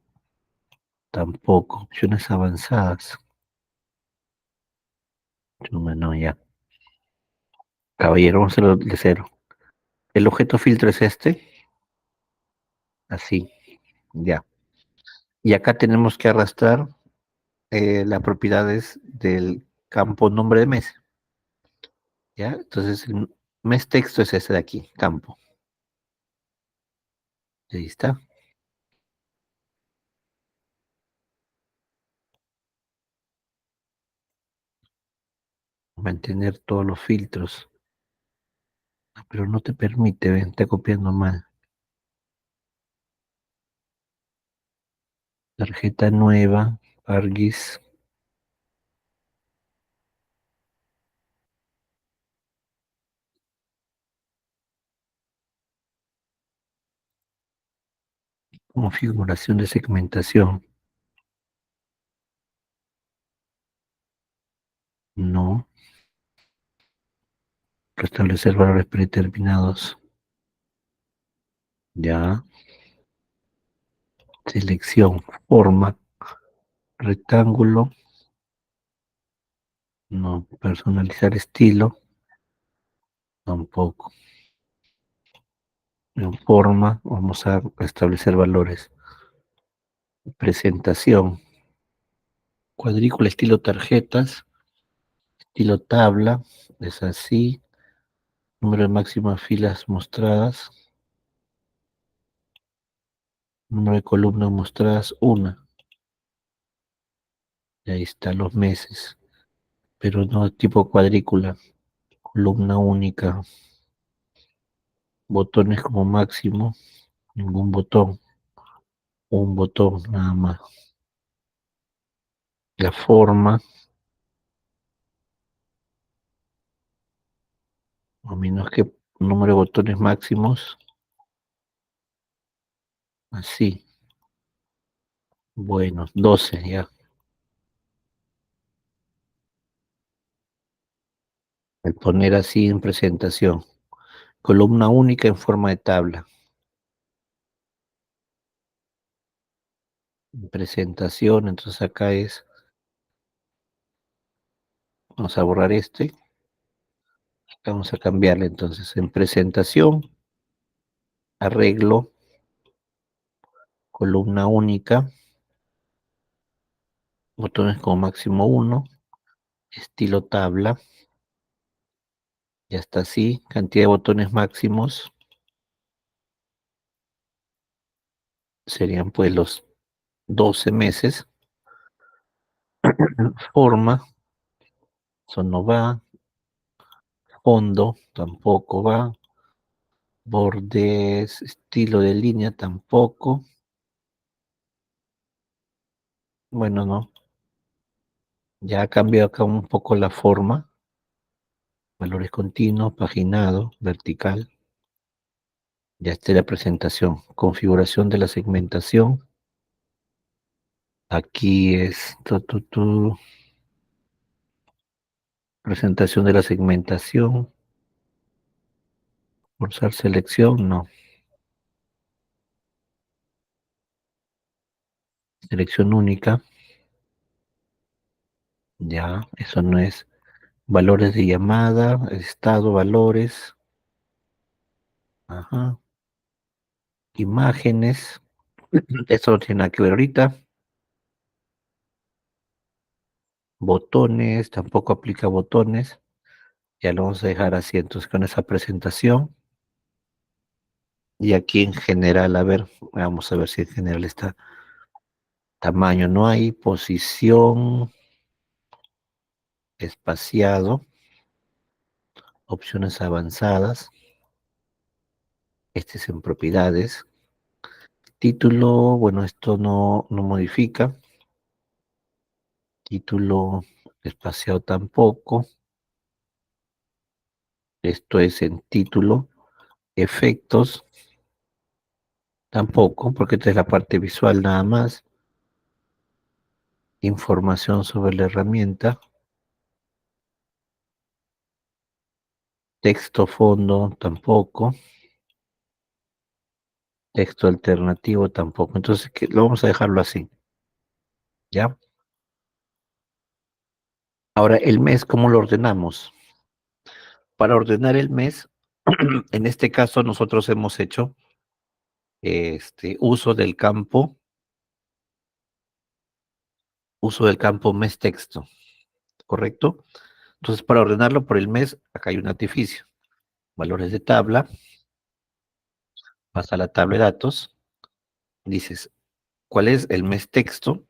tampoco, opciones avanzadas, no, ya. Caballero, vamos a hacerlo de cero. El objeto filtro es este, así, ya. Y acá tenemos que arrastrar las propiedades del campo nombre de mes, ¿ya? Entonces, el mes texto es ese de aquí, campo. Ahí está. Mantener todos los filtros. Pero no te permite, ven, está copiando mal. Tarjeta nueva, Argis, configuración de segmentación. No. Restablecer valores predeterminados. Ya. Selección, forma, rectángulo. No. Personalizar estilo. Tampoco. En forma, vamos a establecer valores. Presentación. Cuadrícula estilo tarjetas, estilo tabla, es así. Número de máximas filas mostradas. Número de columnas mostradas, una. Y ahí están los meses. Pero no tipo cuadrícula. Columna única. Botones como máximo. Ningún botón. Un botón nada más. La forma, a menos que número de botones máximos, así. Bueno, 12 ya. El poner así en presentación. Columna única en forma de tabla. Presentación, entonces acá es, vamos a borrar este, vamos a cambiarle entonces en presentación, arreglo, columna única, botones como máximo uno, estilo tabla, ya está así, cantidad de botones máximos, serían pues los 12 meses, forma, eso no va, fondo, tampoco va, bordes, estilo de línea, tampoco, bueno, no, ya ha cambiado acá un poco la forma, valores continuos, paginado, vertical, ya está la presentación, configuración de la segmentación, aquí es presentación de la segmentación, forzar selección, no, selección única, ya, eso no es, valores de llamada, estado, valores, ajá, imágenes, eso no tiene nada que ver ahorita, botones, tampoco aplica botones, ya lo vamos a dejar así, entonces con esa presentación, y aquí en general, a ver, vamos a ver si en general está tamaño, no hay, posición, espaciado, opciones avanzadas, este es en propiedades, título, bueno, esto no modifica, título espaciado tampoco, esto es en título, efectos, tampoco, porque esta es la parte visual nada más, información sobre la herramienta, texto fondo, tampoco, texto alternativo, tampoco, entonces lo vamos a dejarlo así, ¿ya? Ahora, el mes, ¿cómo lo ordenamos? Para ordenar el mes, en este caso nosotros hemos hecho uso del campo mes texto, ¿correcto? Entonces, para ordenarlo por el mes, acá hay un artificio. Valores de tabla, vas a la tabla de datos, dices, ¿cuál es el mes texto?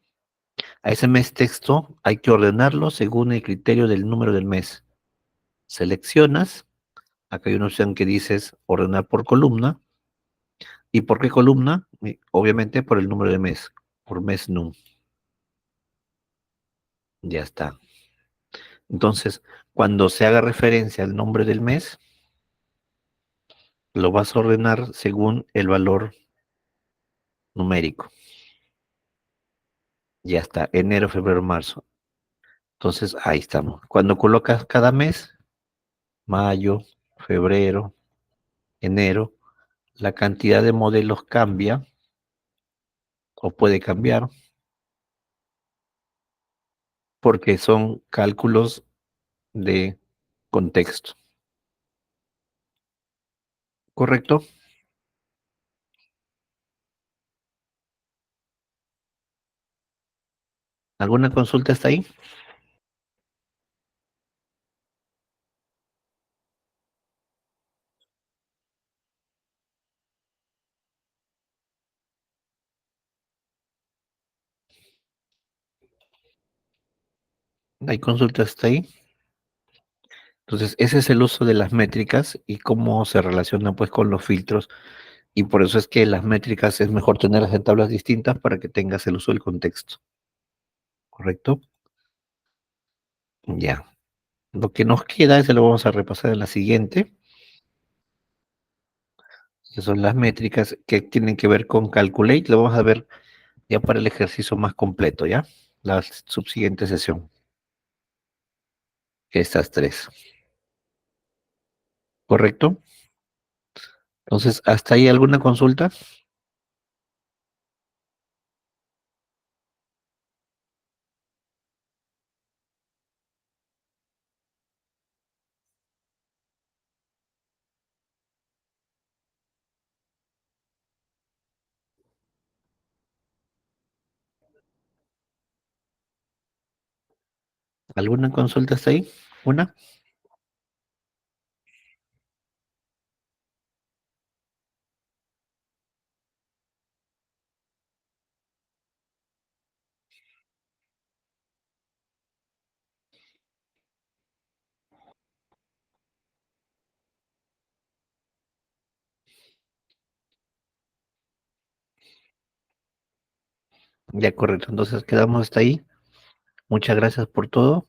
A ese mes texto hay que ordenarlo según el criterio del número del mes. Seleccionas, acá hay una opción que dices ordenar por columna. ¿Y por qué columna? Obviamente por el número de mes, por mes num. Ya está. Entonces, cuando se haga referencia al nombre del mes, lo vas a ordenar según el valor numérico. Ya está, enero, febrero, marzo. Entonces, ahí estamos. Cuando colocas cada mes, mayo, febrero, enero, la cantidad de modelos cambia o puede cambiar porque son cálculos de contexto. ¿Correcto? ¿Alguna consulta está ahí? ¿Hay consulta hasta ahí? Entonces, ese es el uso de las métricas y cómo se relaciona pues con los filtros. Y por eso es que las métricas es mejor tenerlas en tablas distintas para que tengas el uso del contexto. ¿Correcto? Ya. Lo que nos queda, ese lo vamos a repasar en la siguiente, que son las métricas que tienen que ver con Calculate. Lo vamos a ver ya para el ejercicio más completo, ¿ya? La subsiguiente sesión, que estas tres. ¿Correcto? Entonces, ¿hasta ahí alguna consulta? ¿Alguna consulta hasta ahí? ¿Una? Ya, correcto. Entonces quedamos hasta ahí. Muchas gracias por todo.